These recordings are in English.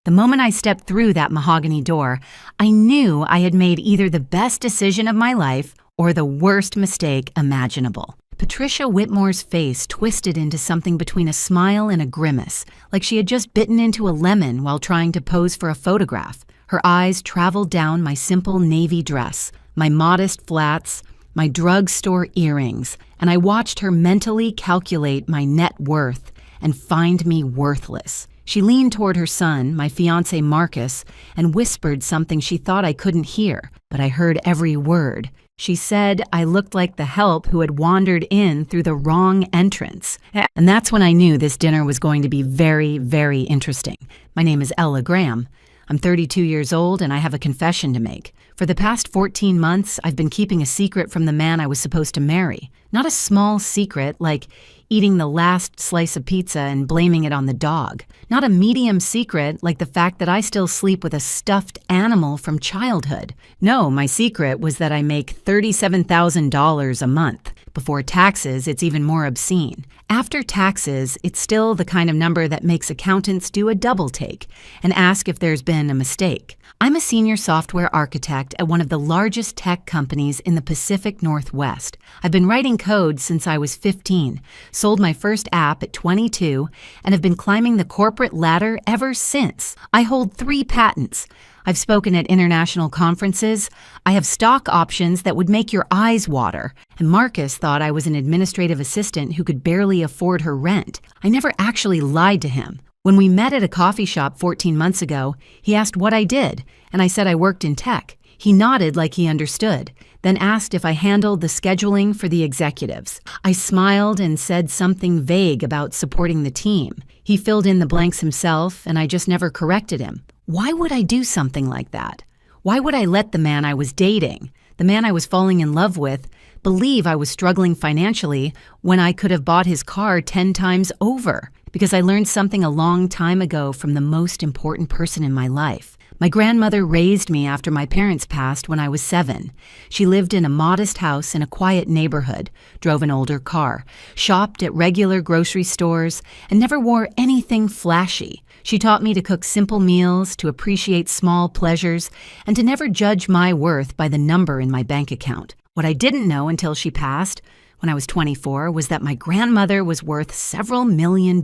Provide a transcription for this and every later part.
The moment I stepped through that mahogany door, I knew I had made either the best decision of my life or the worst mistake imaginable. Patricia Whitmore's face twisted into something between a smile and a grimace, like she had just bitten into a lemon while trying to pose for a photograph. Her eyes traveled down my simple navy dress, my modest flats, my drugstore earrings, and I watched her mentally calculate my net worth and find me worthless. She leaned toward her son, my fiancé Marcus, and whispered something she thought I couldn't hear, but I heard every word. She said I looked like the help who had wandered in through the wrong entrance. And that's when I knew this dinner was going to be very, very interesting. My name is Ella Graham. I'm 32 years old and I have a confession to make. For the past 14 months, I've been keeping a secret from the man I was supposed to marry. Not a small secret like eating the last slice of pizza and blaming it on the dog. Not a medium secret like the fact that I still sleep with a stuffed animal from childhood. No, my secret was that I make $37,000 a month. Before taxes, it's even more obscene. After taxes, it's still the kind of number that makes accountants do a double take and ask if there's been a mistake. I'm a senior software architect at one of the largest tech companies in the Pacific Northwest. I've been writing code since I was 15, sold my first app at 22, and have been climbing the corporate ladder ever since. I hold 3 patents. I've spoken at international conferences. I have stock options that would make your eyes water. And Marcus thought I was an administrative assistant who could barely afford her rent. I never actually lied to him. When we met at a coffee shop 14 months ago, he asked what I did, and I said I worked in tech. He nodded like he understood, then asked if I handled the scheduling for the executives. I smiled and said something vague about supporting the team. He filled in the blanks himself, and I just never corrected him. Why would I do something like that? Why would I let the man I was dating, the man I was falling in love with, believe I was struggling financially when I could have bought his car 10 times over? Because I learned something a long time ago from the most important person in my life. My grandmother raised me after my parents passed when I was 7. She lived in a modest house in a quiet neighborhood, drove an older car, shopped at regular grocery stores, and never wore anything flashy. She taught me to cook simple meals, to appreciate small pleasures, and to never judge my worth by the number in my bank account. What I didn't know until she passed, when I was 24, was that my grandmother was worth several $million.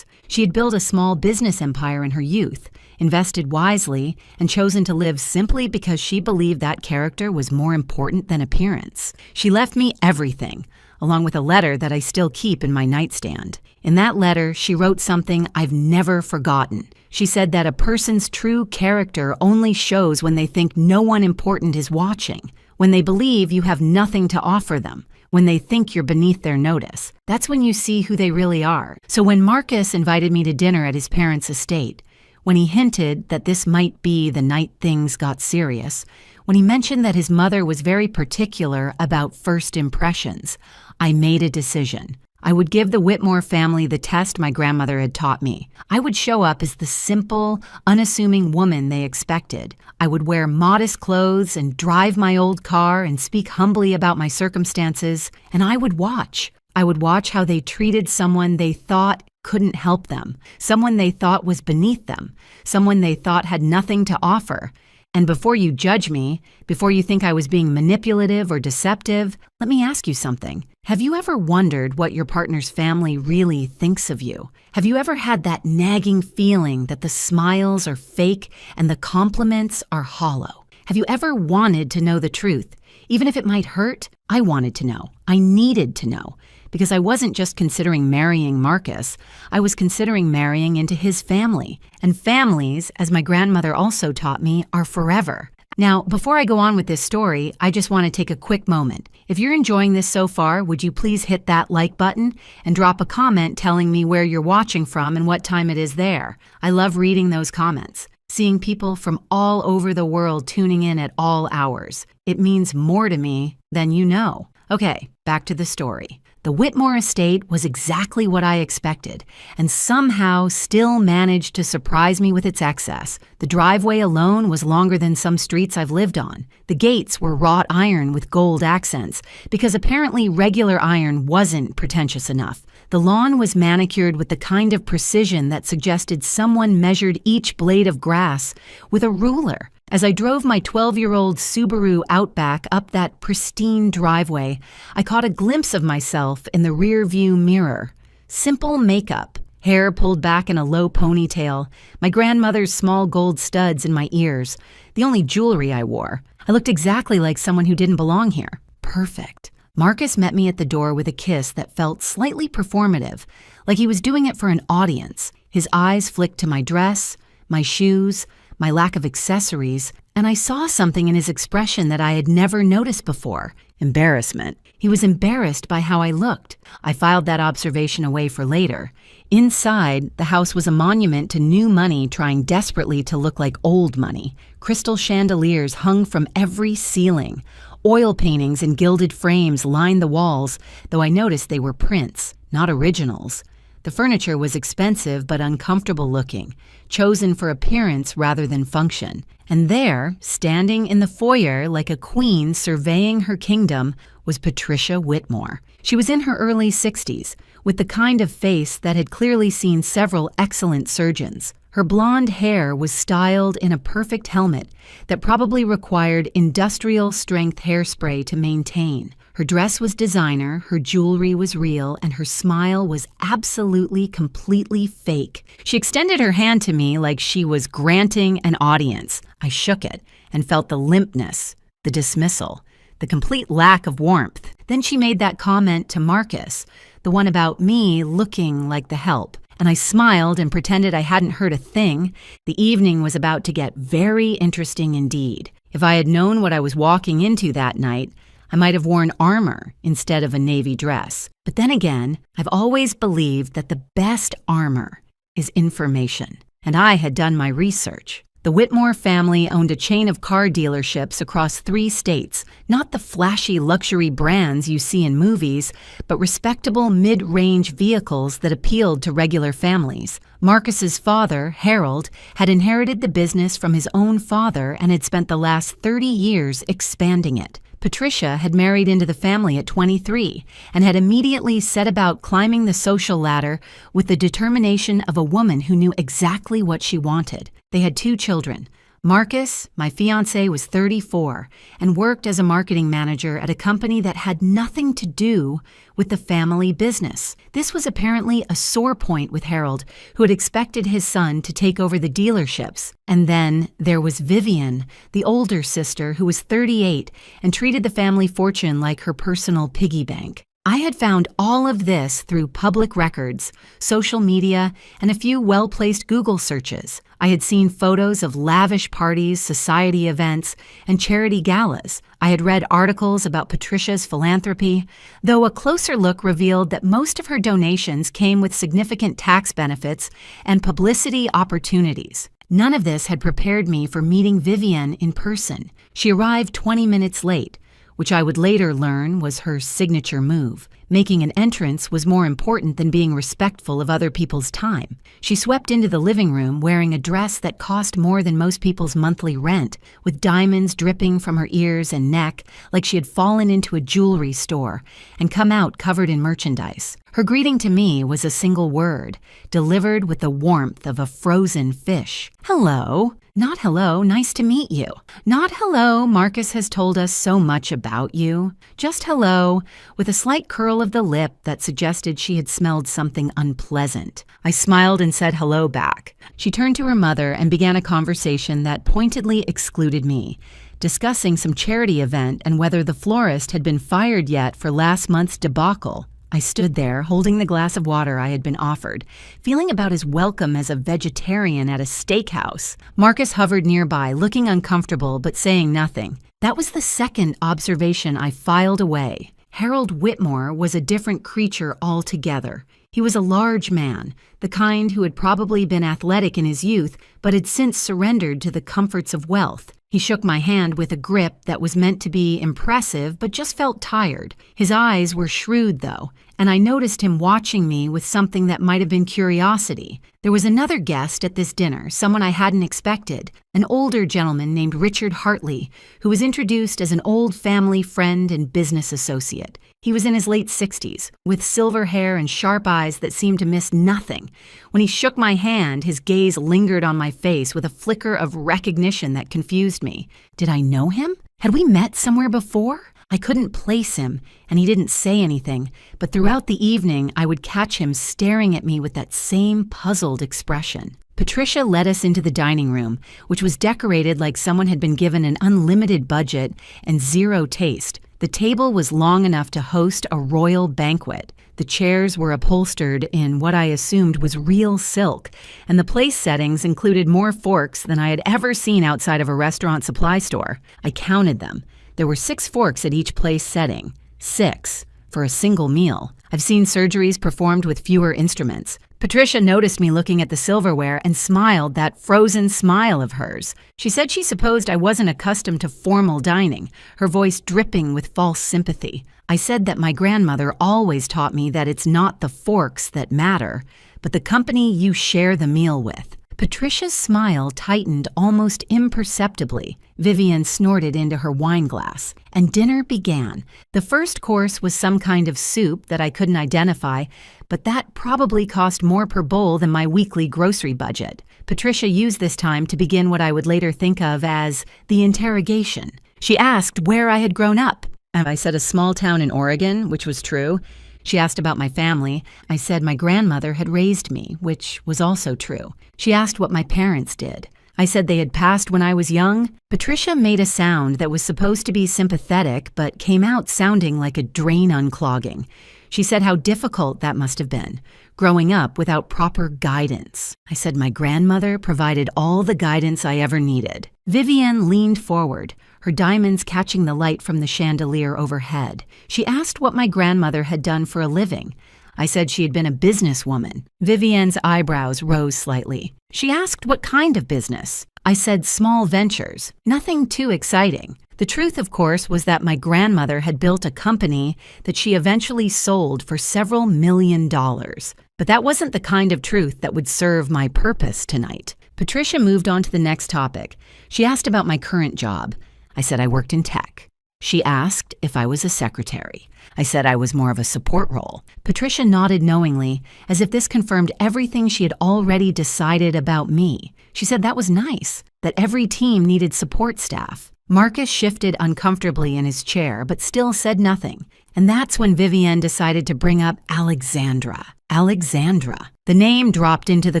She had built a small business empire in her youth, invested wisely, and chosen to live simply because she believed that character was more important than appearance. She left me everything, along with a letter that I still keep in my nightstand. In that letter, she wrote something I've never forgotten. She said that a person's true character only shows when they think no one important is watching, when they believe you have nothing to offer them, when they think you're beneath their notice. That's when you see who they really are. So when Marcus invited me to dinner at his parents' estate, when he hinted that this might be the night things got serious, when he mentioned that his mother was very particular about first impressions, I made a decision. I would give the Whitmore family the test my grandmother had taught me. I would show up as the simple, unassuming woman they expected. I would wear modest clothes and drive my old car and speak humbly about my circumstances, and I would watch. I would watch how they treated someone they thought couldn't help them, someone they thought was beneath them, someone they thought had nothing to offer. And before you judge me, before you think I was being manipulative or deceptive, let me ask you something. Have you ever wondered what your partner's family really thinks of you? Have you ever had that nagging feeling that the smiles are fake and the compliments are hollow? Have you ever wanted to know the truth? Even if it might hurt, I wanted to know. I needed to know. Because I wasn't just considering marrying Marcus, I was considering marrying into his family. And families, as my grandmother also taught me, are forever. Now, before I go on with this story, I just want to take a quick moment. If you're enjoying this so far, would you please hit that like button and drop a comment telling me where you're watching from and what time it is there? I love reading those comments. Seeing people from all over the world tuning in at all hours. It means more to me than you know. Okay, back to the story. The Whitmore estate was exactly what I expected, and somehow still managed to surprise me with its excess. The driveway alone was longer than some streets I've lived on. The gates were wrought iron with gold accents, because apparently regular iron wasn't pretentious enough. The lawn was manicured with the kind of precision that suggested someone measured each blade of grass with a ruler. As I drove my 12-year-old Subaru Outback up that pristine driveway, I caught a glimpse of myself in the rear-view mirror. Simple makeup, hair pulled back in a low ponytail, my grandmother's small gold studs in my ears, the only jewelry I wore. I looked exactly like someone who didn't belong here. Perfect. Marcus met me at the door with a kiss that felt slightly performative, like he was doing it for an audience. His eyes flicked to my dress, my shoes, my lack of accessories, and I saw something in his expression that I had never noticed before. Embarrassment. He was embarrassed by how I looked. I filed that observation away for later. Inside, the house was a monument to new money trying desperately to look like old money. Crystal chandeliers hung from every ceiling. Oil paintings in gilded frames lined the walls, though I noticed they were prints, not originals. The furniture was expensive but uncomfortable looking, chosen for appearance rather than function. And there, standing in the foyer like a queen surveying her kingdom, was Patricia Whitmore. She was in her early 60s, with the kind of face that had clearly seen several excellent surgeons. Her blonde hair was styled in a perfect helmet that probably required industrial-strength hairspray to maintain. Her dress was designer, her jewelry was real, and her smile was absolutely, completely fake. She extended her hand to me like she was granting an audience. I shook it and felt the limpness, the dismissal, the complete lack of warmth. Then she made that comment to Marcus, the one about me looking like the help. And I smiled and pretended I hadn't heard a thing. The evening was about to get very interesting indeed. If I had known what I was walking into that night, I might have worn armor instead of a navy dress. But then again, I've always believed that the best armor is information. And I had done my research. The Whitmore family owned a chain of car dealerships across 3 states, not the flashy luxury brands you see in movies, but respectable mid-range vehicles that appealed to regular families. Marcus's father, Harold, had inherited the business from his own father and had spent the last 30 years expanding it. Patricia had married into the family at 23 and had immediately set about climbing the social ladder with the determination of a woman who knew exactly what she wanted. They had 2 children. Marcus, my fiancé, was 34 and worked as a marketing manager at a company that had nothing to do with the family business. This was apparently a sore point with Harold, who had expected his son to take over the dealerships. And then there was Vivian, the older sister, who was 38 and treated the family fortune like her personal piggy bank. I had found all of this through public records, social media, and a few well-placed Google searches. I had seen photos of lavish parties, society events, and charity galas. I had read articles about Patricia's philanthropy, though a closer look revealed that most of her donations came with significant tax benefits and publicity opportunities. None of this had prepared me for meeting Vivian in person. She arrived 20 minutes late, which I would later learn was her signature move. Making an entrance was more important than being respectful of other people's time. She swept into the living room wearing a dress that cost more than most people's monthly rent, with diamonds dripping from her ears and neck like she had fallen into a jewelry store and come out covered in merchandise. Her greeting to me was a single word, delivered with the warmth of a frozen fish. Hello. Not hello, nice to meet you. Not hello, Marcus has told us so much about you. Just hello, with a slight curl of the lip that suggested she had smelled something unpleasant. I smiled and said hello back. She turned to her mother and began a conversation that pointedly excluded me, discussing some charity event and whether the florist had been fired yet for last month's debacle. I stood there, holding the glass of water I had been offered, feeling about as welcome as a vegetarian at a steakhouse. Marcus hovered nearby, looking uncomfortable but saying nothing. That was the second observation I filed away. Harold Whitmore was a different creature altogether. He was a large man, the kind who had probably been athletic in his youth but had since surrendered to the comforts of wealth. He shook my hand with a grip that was meant to be impressive but just felt tired. His eyes were shrewd, though, and I noticed him watching me with something that might have been curiosity. There was another guest at this dinner, someone I hadn't expected, an older gentleman named Richard Hartley, who was introduced as an old family friend and business associate. He was in his late 60s, with silver hair and sharp eyes that seemed to miss nothing. When he shook my hand, his gaze lingered on my face with a flicker of recognition that confused me. Did I know him? Had we met somewhere before? I couldn't place him, and he didn't say anything, but throughout the evening I would catch him staring at me with that same puzzled expression. Patricia led us into the dining room, which was decorated like someone had been given an unlimited budget and zero taste. The table was long enough to host a royal banquet. The chairs were upholstered in what I assumed was real silk, and the place settings included more forks than I had ever seen outside of a restaurant supply store. I counted them. There were 6 forks at each place setting. 6 for a single meal. I've seen surgeries performed with fewer instruments. Patricia noticed me looking at the silverware and smiled that frozen smile of hers. She said she supposed I wasn't accustomed to formal dining, her voice dripping with false sympathy. I said that my grandmother always taught me that it's not the forks that matter, but the company you share the meal with. Patricia's smile tightened almost imperceptibly. Vivian snorted into her wine glass, and dinner began. The first course was some kind of soup that I couldn't identify, but that probably cost more per bowl than my weekly grocery budget. Patricia used this time to begin what I would later think of as the interrogation. She asked where I had grown up, and I said a small town in Oregon, which was true. She asked about my family. I said my grandmother had raised me, which was also true. She asked what my parents did. I said they had passed when I was young. Patricia made a sound that was supposed to be sympathetic, but came out sounding like a drain unclogging. She said how difficult that must have been, growing up without proper guidance. I said my grandmother provided all the guidance I ever needed. Vivian leaned forward, her diamonds catching the light from the chandelier overhead. She asked what my grandmother had done for a living. I said she had been a businesswoman. Vivian's eyebrows rose slightly. She asked what kind of business. I said small ventures, nothing too exciting. The truth, of course, was that my grandmother had built a company that she eventually sold for several $1 million. But that wasn't the kind of truth that would serve my purpose tonight. Patricia moved on to the next topic. She asked about my current job. I said I worked in tech. She asked if I was a secretary. I said I was more of a support role. Patricia nodded knowingly, as if this confirmed everything she had already decided about me. She said that was nice, that every team needed support staff. Marcus shifted uncomfortably in his chair, but still said nothing. And that's when Vivian decided to bring up Alexandra. Alexandra. The name dropped into the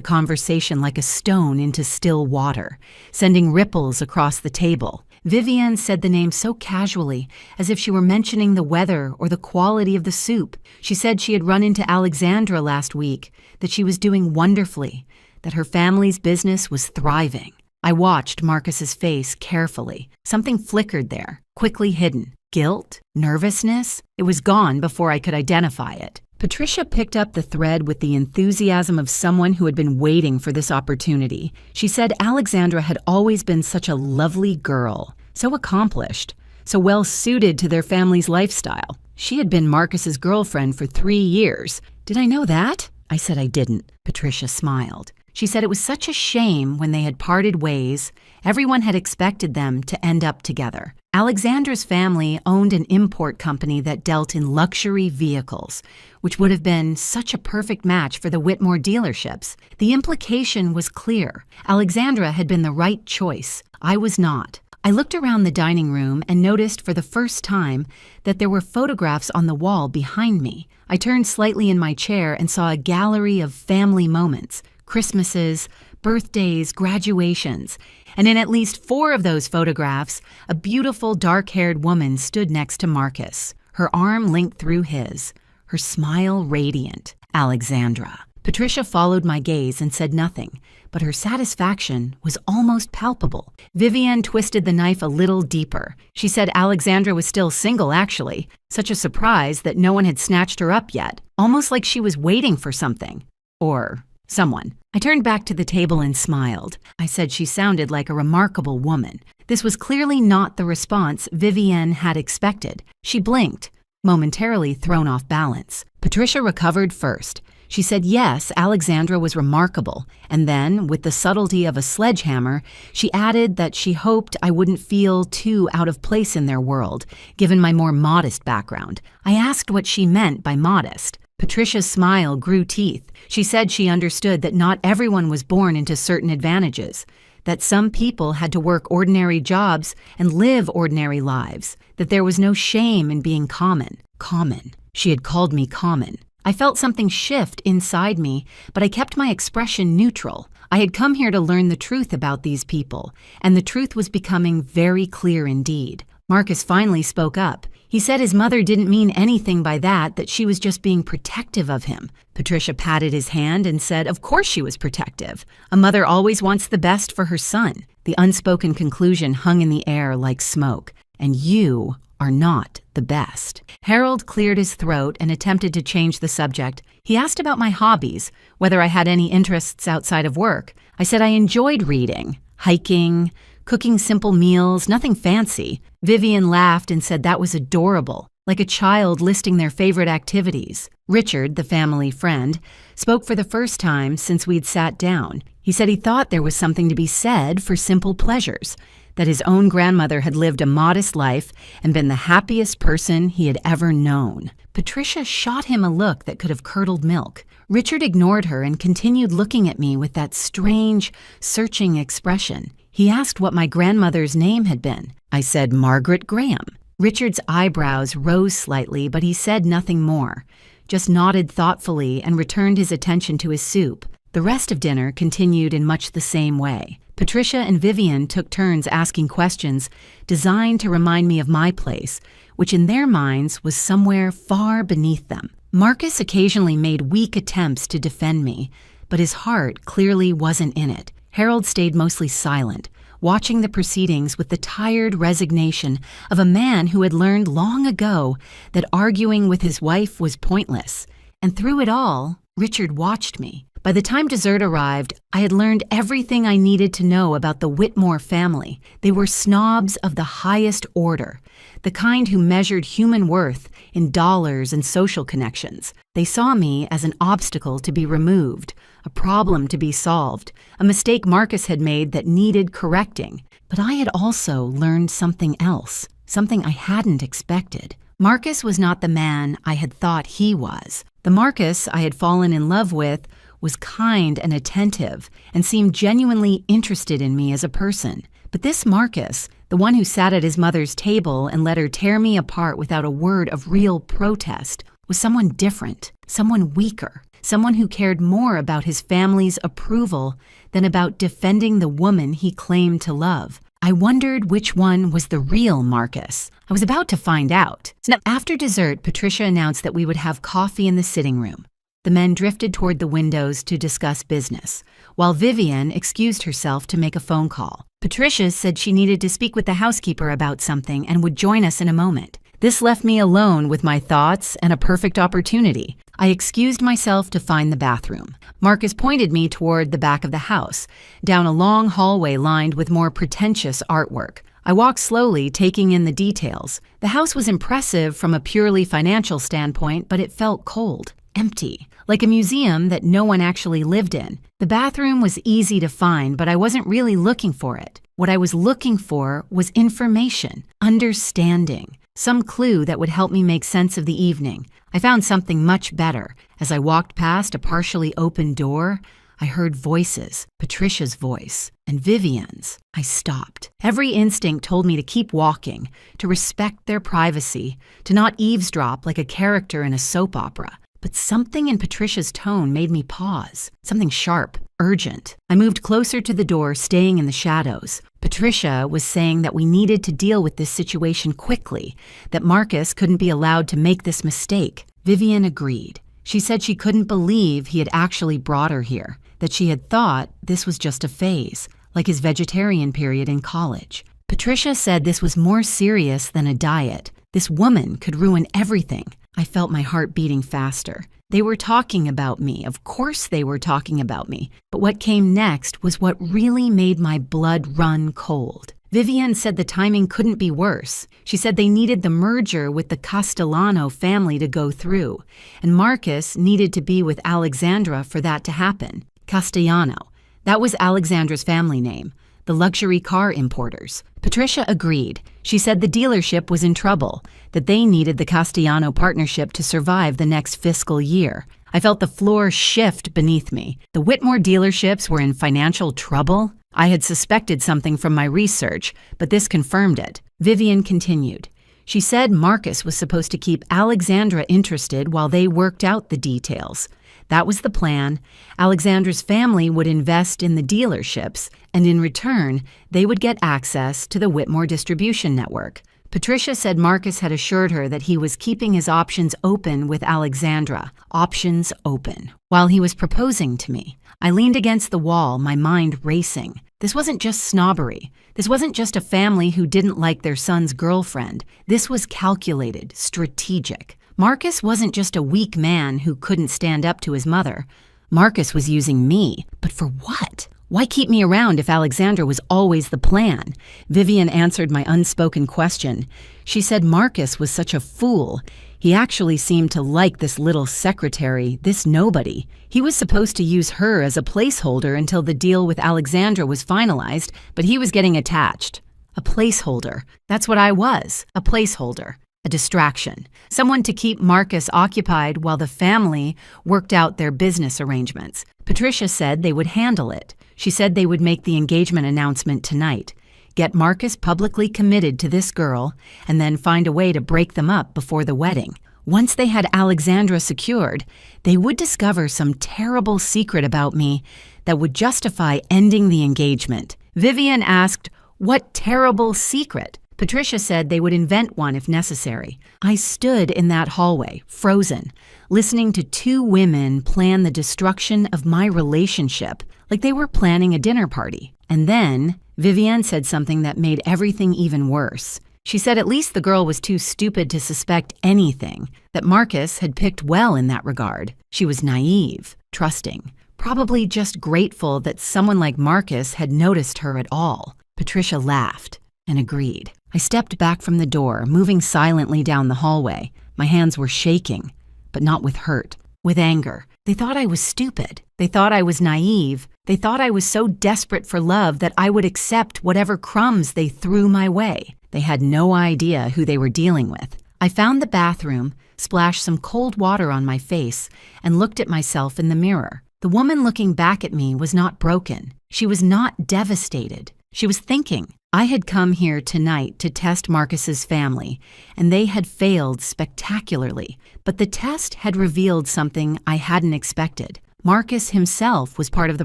conversation like a stone into still water, sending ripples across the table. Vivian said the name so casually, as if she were mentioning the weather or the quality of the soup. She said she had run into Alexandra last week, that she was doing wonderfully, that her family's business was thriving. I watched Marcus's face carefully. Something flickered there, quickly hidden. Guilt? Nervousness? It was gone before I could identify it. Patricia picked up the thread with the enthusiasm of someone who had been waiting for this opportunity. She said Alexandra had always been such a lovely girl, so accomplished, so well suited to their family's lifestyle. She had been Marcus's girlfriend for 3 years. Did I know that? I said I didn't. Patricia smiled. She said it was such a shame when they had parted ways. Everyone had expected them to end up together. Alexandra's family owned an import company that dealt in luxury vehicles, which would have been such a perfect match for the Whitmore dealerships. The implication was clear. Alexandra had been the right choice. I was not. I looked around the dining room and noticed for the first time that there were photographs on the wall behind me. I turned slightly in my chair and saw a gallery of family moments, Christmases, birthdays, graduations, and in at least 4 of those photographs, a beautiful dark-haired woman stood next to Marcus, her arm linked through his, her smile radiant. Alexandra. Patricia followed my gaze and said nothing, but her satisfaction was almost palpable. Vivian twisted the knife a little deeper. She said Alexandra was still single, actually. Such a surprise that no one had snatched her up yet, almost like she was waiting for something. Or someone. I turned back to the table and smiled. I said she sounded like a remarkable woman. This was clearly not the response Vivienne had expected. She blinked, momentarily thrown off balance. Patricia recovered first. She said yes, Alexandra was remarkable, and then, with the subtlety of a sledgehammer, she added that she hoped I wouldn't feel too out of place in their world, given my more modest background. I asked what she meant by modest. Patricia's smile grew teeth. She said she understood that not everyone was born into certain advantages, that some people had to work ordinary jobs and live ordinary lives, that there was no shame in being common. Common. She had called me common. I felt something shift inside me, but I kept my expression neutral. I had come here to learn the truth about these people, and the truth was becoming very clear indeed. Marcus finally spoke up. He said his mother didn't mean anything by that she was just being protective of him. Patricia patted his hand and said, of course she was protective. A mother always wants the best for her son. The unspoken conclusion hung in the air like smoke. And you are not the best. Harold cleared his throat and attempted to change the subject. He asked about my hobbies, whether I had any interests outside of work. I said I enjoyed reading, hiking, cooking simple meals, nothing fancy. Vivienne laughed and said that was adorable, like a child listing their favorite activities. Richard, the family friend, spoke for the first time since we'd sat down. He said he thought there was something to be said for simple pleasures, that his own grandmother had lived a modest life and been the happiest person he had ever known. Patricia shot him a look that could have curdled milk. Richard ignored her and continued looking at me with that strange, searching expression. He asked what my grandmother's name had been. I said, Margaret Graham. Richard's eyebrows rose slightly, but he said nothing more, just nodded thoughtfully and returned his attention to his soup. The rest of dinner continued in much the same way. Patricia and Vivienne took turns asking questions designed to remind me of my place, which in their minds was somewhere far beneath them. Marcus occasionally made weak attempts to defend me, but his heart clearly wasn't in it. Harold stayed mostly silent, watching the proceedings with the tired resignation of a man who had learned long ago that arguing with his wife was pointless. And through it all, Richard watched me. By the time dessert arrived, I had learned everything I needed to know about the Whitmore family. They were snobs of the highest order, the kind who measured human worth in dollars and social connections. They saw me as an obstacle to be removed, a problem to be solved, a mistake Marcus had made that needed correcting. But I had also learned something else, something I hadn't expected. Marcus was not the man I had thought he was. The Marcus I had fallen in love with was kind and attentive and seemed genuinely interested in me as a person. But this Marcus, the one who sat at his mother's table and let her tear me apart without a word of real protest, was someone different, someone weaker, someone who cared more about his family's approval than about defending the woman he claimed to love. I wondered which one was the real Marcus. I was about to find out. After dessert, Patricia announced that we would have coffee in the sitting room. The men drifted toward the windows to discuss business, while Vivienne excused herself to make a phone call. Patricia said she needed to speak with the housekeeper about something and would join us in a moment. This left me alone with my thoughts and a perfect opportunity. I excused myself to find the bathroom. Marcus pointed me toward the back of the house, down a long hallway lined with more pretentious artwork. I walked slowly, taking in the details. The house was impressive from a purely financial standpoint, but it felt cold, empty, like a museum that no one actually lived in. The bathroom was easy to find, but I wasn't really looking for it. What I was looking for was information, understanding, some clue that would help me make sense of the evening. I found something much better. As I walked past a partially open door, I heard voices, Patricia's voice, and Vivienne's. I stopped. Every instinct told me to keep walking, to respect their privacy, to not eavesdrop like a character in a soap opera. But something in Patricia's tone made me pause, something sharp, urgent. I moved closer to the door, staying in the shadows. Patricia was saying that we needed to deal with this situation quickly, that Marcus couldn't be allowed to make this mistake. Vivienne agreed. She said she couldn't believe he had actually brought her here, that she had thought this was just a phase, like his vegetarian period in college. Patricia said this was more serious than a diet. This woman could ruin everything. I felt my heart beating faster. They were talking about me. Of course they were talking about me. But what came next was what really made my blood run cold. Vivian said the timing couldn't be worse. She said they needed the merger with the Castellano family to go through, and Marcus needed to be with Alexandra for that to happen. Castellano. That was Alexandra's family name, the luxury car importers. Patricia agreed. She said the dealership was in trouble, that they needed the Castellano partnership to survive the next fiscal year. I felt the floor shift beneath me. The Whitmore dealerships were in financial trouble? I had suspected something from my research, but this confirmed it. Vivian continued. She said Marcus was supposed to keep Alexandra interested while they worked out the details. That was the plan. Alexandra's family would invest in the dealerships, and in return, they would get access to the Whitmore distribution network. Patricia said Marcus had assured her that he was keeping his options open with Alexandra. Options open. While he was proposing to me, I leaned against the wall, my mind racing. This wasn't just snobbery. This wasn't just a family who didn't like their son's girlfriend. This was calculated, strategic. Marcus wasn't just a weak man who couldn't stand up to his mother. Marcus was using me. But for what? Why keep me around if Alexandra was always the plan? Vivian answered my unspoken question. She said Marcus was such a fool. He actually seemed to like this little secretary, this nobody. He was supposed to use her as a placeholder until the deal with Alexandra was finalized, but he was getting attached. A placeholder. That's what I was, a placeholder. A distraction. Someone to keep Marcus occupied while the family worked out their business arrangements. Patricia said they would handle it. She said they would make the engagement announcement tonight, get Marcus publicly committed to this girl, and then find a way to break them up before the wedding. Once they had Alexandra secured, they would discover some terrible secret about me that would justify ending the engagement. Vivian asked, "What terrible secret?" Patricia said they would invent one if necessary. I stood in that hallway, frozen, listening to two women plan the destruction of my relationship like they were planning a dinner party. And then Vivian said something that made everything even worse. She said at least the girl was too stupid to suspect anything, that Marcus had picked well in that regard. She was naive, trusting, probably just grateful that someone like Marcus had noticed her at all. Patricia laughed and agreed. I stepped back from the door, moving silently down the hallway. My hands were shaking, but not with hurt, with anger. They thought I was stupid. They thought I was naive. They thought I was so desperate for love that I would accept whatever crumbs they threw my way. They had no idea who they were dealing with. I found the bathroom, splashed some cold water on my face, and looked at myself in the mirror. The woman looking back at me was not broken. She was not devastated. She was thinking. I had come here tonight to test Marcus's family, and they had failed spectacularly. But the test had revealed something I hadn't expected. Marcus himself was part of the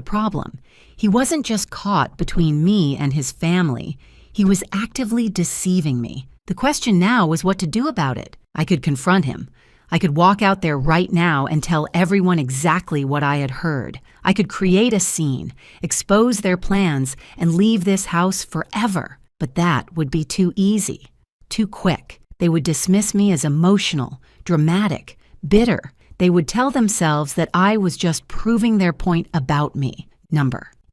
problem. He wasn't just caught between me and his family. He was actively deceiving me. The question now was what to do about it. I could confront him. I could walk out there right now and tell everyone exactly what I had heard. I could create a scene, expose their plans, and leave this house forever. But that would be too easy, too quick. They would dismiss me as emotional, dramatic, bitter. They would tell themselves that I was just proving their point about me.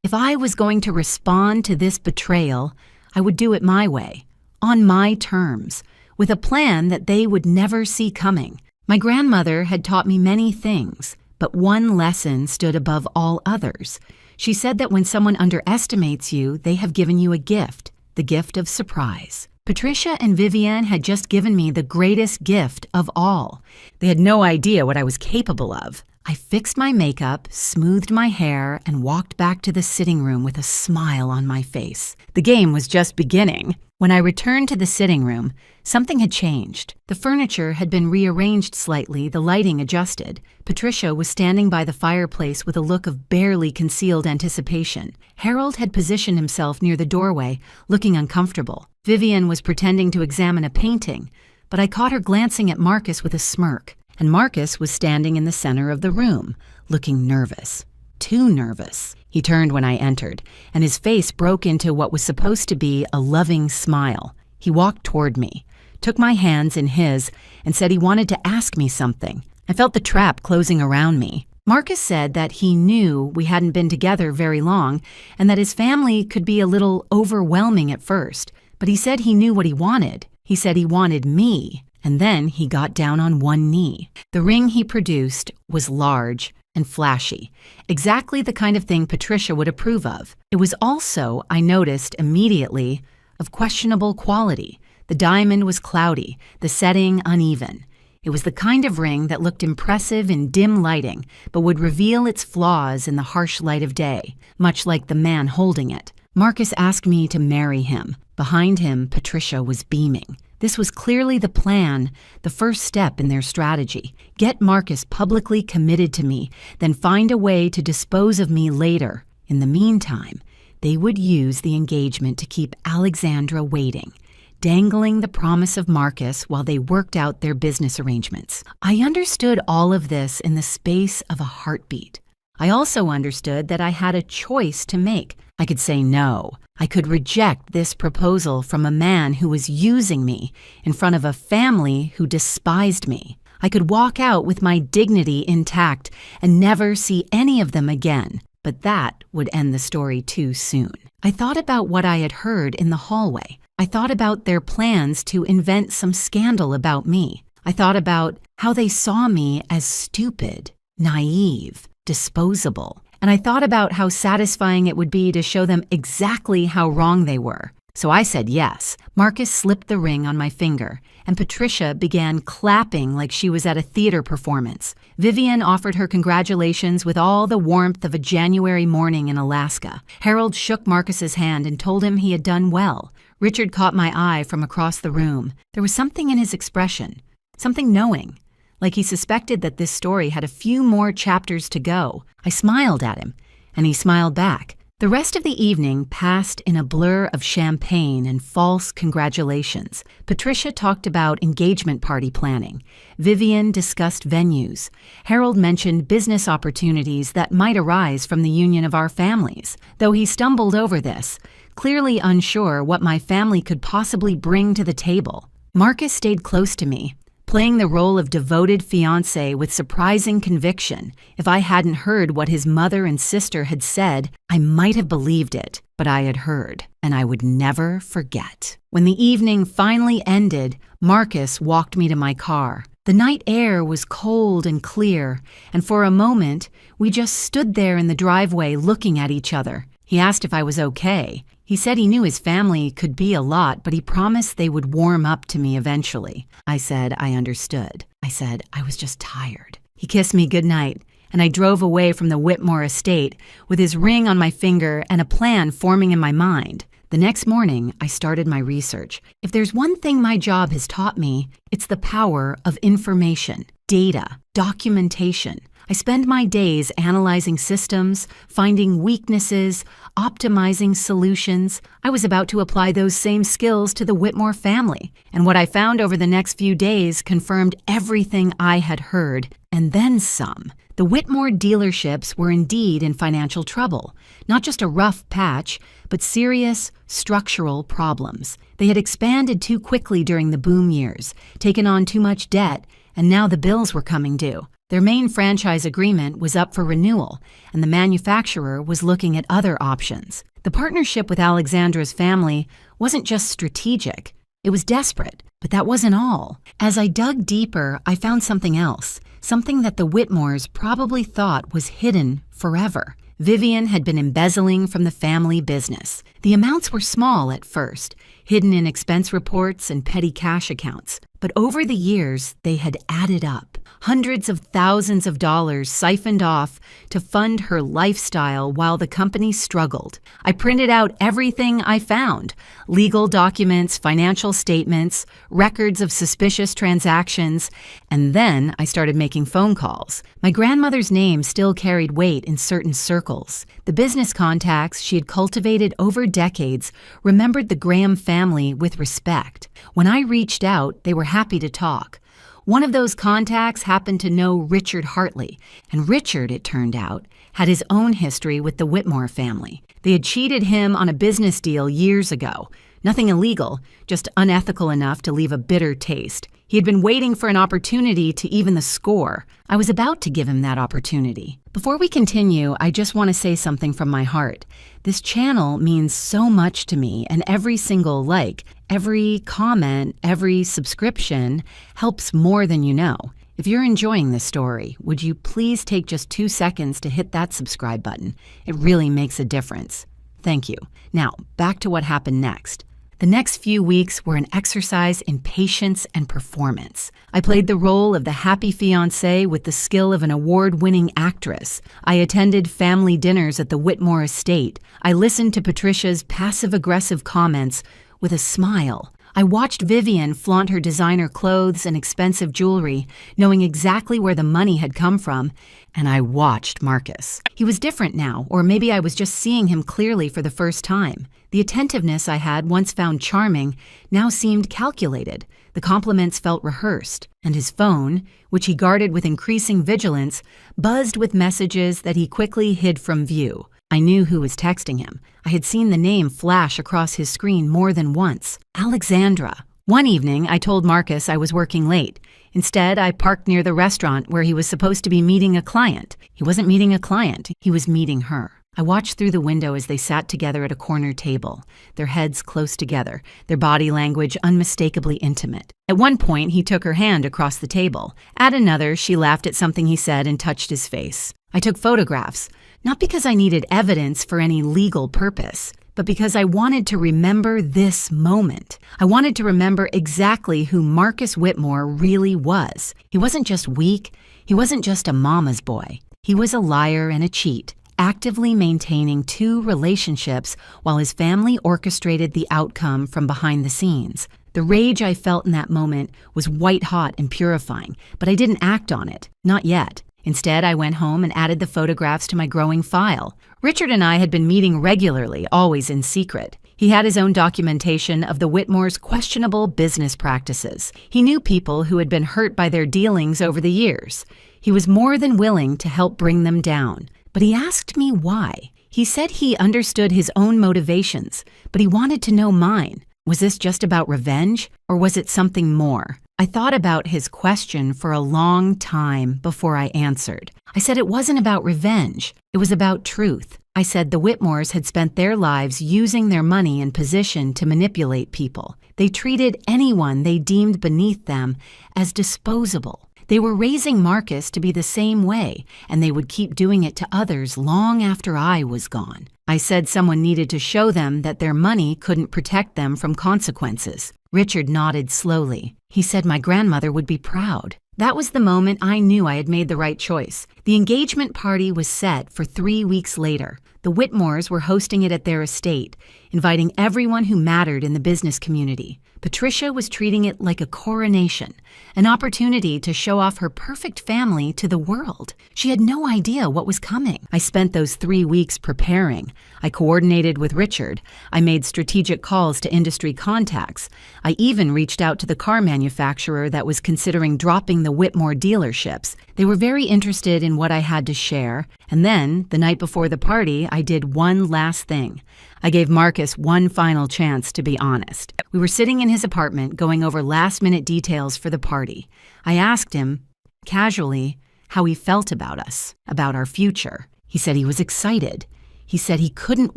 If I was going to respond to this betrayal, I would do it my way, on my terms, with a plan that they would never see coming. My grandmother had taught me many things, but one lesson stood above all others. She said that when someone underestimates you, they have given you a gift, the gift of surprise. Patricia and Vivian had just given me the greatest gift of all. They had no idea what I was capable of. I fixed my makeup, smoothed my hair, and walked back to the sitting room with a smile on my face. The game was just beginning. When I returned to the sitting room, something had changed. The furniture had been rearranged slightly, the lighting adjusted. Patricia was standing by the fireplace with a look of barely concealed anticipation. Harold had positioned himself near the doorway, looking uncomfortable. Vivian was pretending to examine a painting, but I caught her glancing at Marcus with a smirk, and Marcus was standing in the center of the room, looking nervous. Too nervous. He turned when I entered, and his face broke into what was supposed to be a loving smile. He walked toward me, took my hands in his, and said he wanted to ask me something. I felt the trap closing around me. Marcus said that he knew we hadn't been together very long and that his family could be a little overwhelming at first, but he said he knew what he wanted. He said he wanted me, and then he got down on one knee. The ring he produced was large and flashy, exactly the kind of thing Patricia would approve of. It was also, I noticed immediately, of questionable quality. The diamond was cloudy, the setting uneven. It was the kind of ring that looked impressive in dim lighting, but would reveal its flaws in the harsh light of day, much like the man holding it. Marcus asked me to marry him. Behind him, Patricia was beaming. This was clearly the plan, the first step in their strategy. Get Marcus publicly committed to me, then find a way to dispose of me later. In the meantime, they would use the engagement to keep Alexandra waiting, dangling the promise of Marcus while they worked out their business arrangements. I understood all of this in the space of a heartbeat. I also understood that I had a choice to make. I could say no. I could reject this proposal from a man who was using me in front of a family who despised me. I could walk out with my dignity intact and never see any of them again, but that would end the story too soon. I thought about what I had heard in the hallway. I thought about their plans to invent some scandal about me. I thought about how they saw me as stupid, naive, disposable. And I thought about how satisfying it would be to show them exactly how wrong they were. So I said yes. Marcus slipped the ring on my finger, and Patricia began clapping like she was at a theater performance. Vivian offered her congratulations with all the warmth of a January morning in Alaska. Harold shook Marcus's hand and told him he had done well. Richard caught my eye from across the room. There was something in his expression, something knowing, like he suspected that this story had a few more chapters to go. I smiled at him, and he smiled back. The rest of the evening passed in a blur of champagne and false congratulations. Patricia talked about engagement party planning. Vivian discussed venues. Harold mentioned business opportunities that might arise from the union of our families, though he stumbled over this, clearly unsure what my family could possibly bring to the table. Marcus stayed close to me, playing the role of devoted fiancé with surprising conviction. If I hadn't heard what his mother and sister had said, I might have believed it, but I had heard, and I would never forget. When the evening finally ended, Marcus walked me to my car. The night air was cold and clear, and for a moment, we just stood there in the driveway looking at each other. He asked if I was okay. He said he knew his family could be a lot, but he promised they would warm up to me eventually. I said I understood. I said I was just tired. He kissed me goodnight, and I drove away from the Whitmore estate with his ring on my finger and a plan forming in my mind. The next morning, I started my research. If there's one thing my job has taught me, it's the power of information, data, documentation. I spend my days analyzing systems, finding weaknesses, optimizing solutions. I was about to apply those same skills to the Whitmore family, and what I found over the next few days confirmed everything I had heard, and then some. The Whitmore dealerships were indeed in financial trouble, not just a rough patch, but serious structural problems. They had expanded too quickly during the boom years, taken on too much debt, and now the bills were coming due. Their main franchise agreement was up for renewal, and the manufacturer was looking at other options. The partnership with Alexandra's family wasn't just strategic, it was desperate, but that wasn't all. As I dug deeper, I found something else, something that the Whitmores probably thought was hidden forever. Vivian had been embezzling from the family business. The amounts were small at first, hidden in expense reports and petty cash accounts. But over the years, they had added up. Hundreds of thousands of dollars siphoned off to fund her lifestyle while the company struggled. I printed out everything I found: legal documents, financial statements, records of suspicious transactions, and then I started making phone calls. My grandmother's name still carried weight in certain circles. The business contacts she had cultivated over decades remembered the Graham family with respect. When I reached out, they were happy to talk. One of those contacts happened to know Richard Hartley, and Richard, it turned out, had his own history with the Whitmore family. They had cheated him on a business deal years ago, Nothing illegal, just unethical enough to leave a bitter taste. He had been waiting for an opportunity to even the score. I was about to give him that opportunity. Before we continue, I just want to say something from my heart. This channel means so much to me, and every single like, every comment, every subscription helps more than you know. If you're enjoying this story, would you please take just 2 seconds to hit that subscribe button? It really makes a difference. Thank you. Now, back to what happened next. The next few weeks were an exercise in patience and performance. I played the role of the happy fiancé with the skill of an award-winning actress. I attended family dinners at the Whitmore estate. I listened to Patricia's passive-aggressive comments with a smile. I watched Vivian flaunt her designer clothes and expensive jewelry, knowing exactly where the money had come from, and I watched Marcus. He was different now, or maybe I was just seeing him clearly for the first time. The attentiveness I had once found charming now seemed calculated. The compliments felt rehearsed, and his phone, which he guarded with increasing vigilance, buzzed with messages that he quickly hid from view. I knew who was texting him. I had seen the name flash across his screen more than once. Alexandra. One evening, I told Marcus I was working late. Instead, I parked near the restaurant where he was supposed to be meeting a client. He wasn't meeting a client, he was meeting her. I watched through the window as they sat together at a corner table, their heads close together, their body language unmistakably intimate. At one point, he took her hand across the table. At another, she laughed at something he said and touched his face. I took photographs, not because I needed evidence for any legal purpose, but because I wanted to remember this moment. I wanted to remember exactly who Marcus Whitmore really was. He wasn't just weak. He wasn't just a mama's boy. He was a liar and a cheat, actively maintaining 2 relationships while his family orchestrated the outcome from behind the scenes. The rage I felt in that moment was white-hot and purifying, but I didn't act on it. Not yet. Instead, I went home and added the photographs to my growing file. Richard and I had been meeting regularly, always in secret. He had his own documentation of the Whitmores' questionable business practices. He knew people who had been hurt by their dealings over the years. He was more than willing to help bring them down. But he asked me why. He said he understood his own motivations, but he wanted to know mine. Was this just about revenge, or was it something more? I thought about his question for a long time before I answered. I said it wasn't about revenge. It was about truth. I said the Whitmores had spent their lives using their money and position to manipulate people. They treated anyone they deemed beneath them as disposable. They were raising Marcus to be the same way, and they would keep doing it to others long after I was gone. I said someone needed to show them that their money couldn't protect them from consequences. Richard nodded slowly. He said my grandmother would be proud. That was the moment I knew I had made the right choice. The engagement party was set for 3 weeks later. The Whitmores were hosting it at their estate, inviting everyone who mattered in the business community. Patricia was treating it like a coronation, an opportunity to show off her perfect family to the world. She had no idea what was coming. I spent those 3 weeks preparing. I coordinated with Richard. I made strategic calls to industry contacts. I even reached out to the car manufacturer that was considering dropping the Whitmore dealerships. They were very interested in what I had to share. And then, the night before the party, I did one last thing. I gave Marcus one final chance to be honest. We were sitting in his apartment going over last-minute details for the party. I asked him, casually, how he felt about us, about our future. He said he was excited. He said he couldn't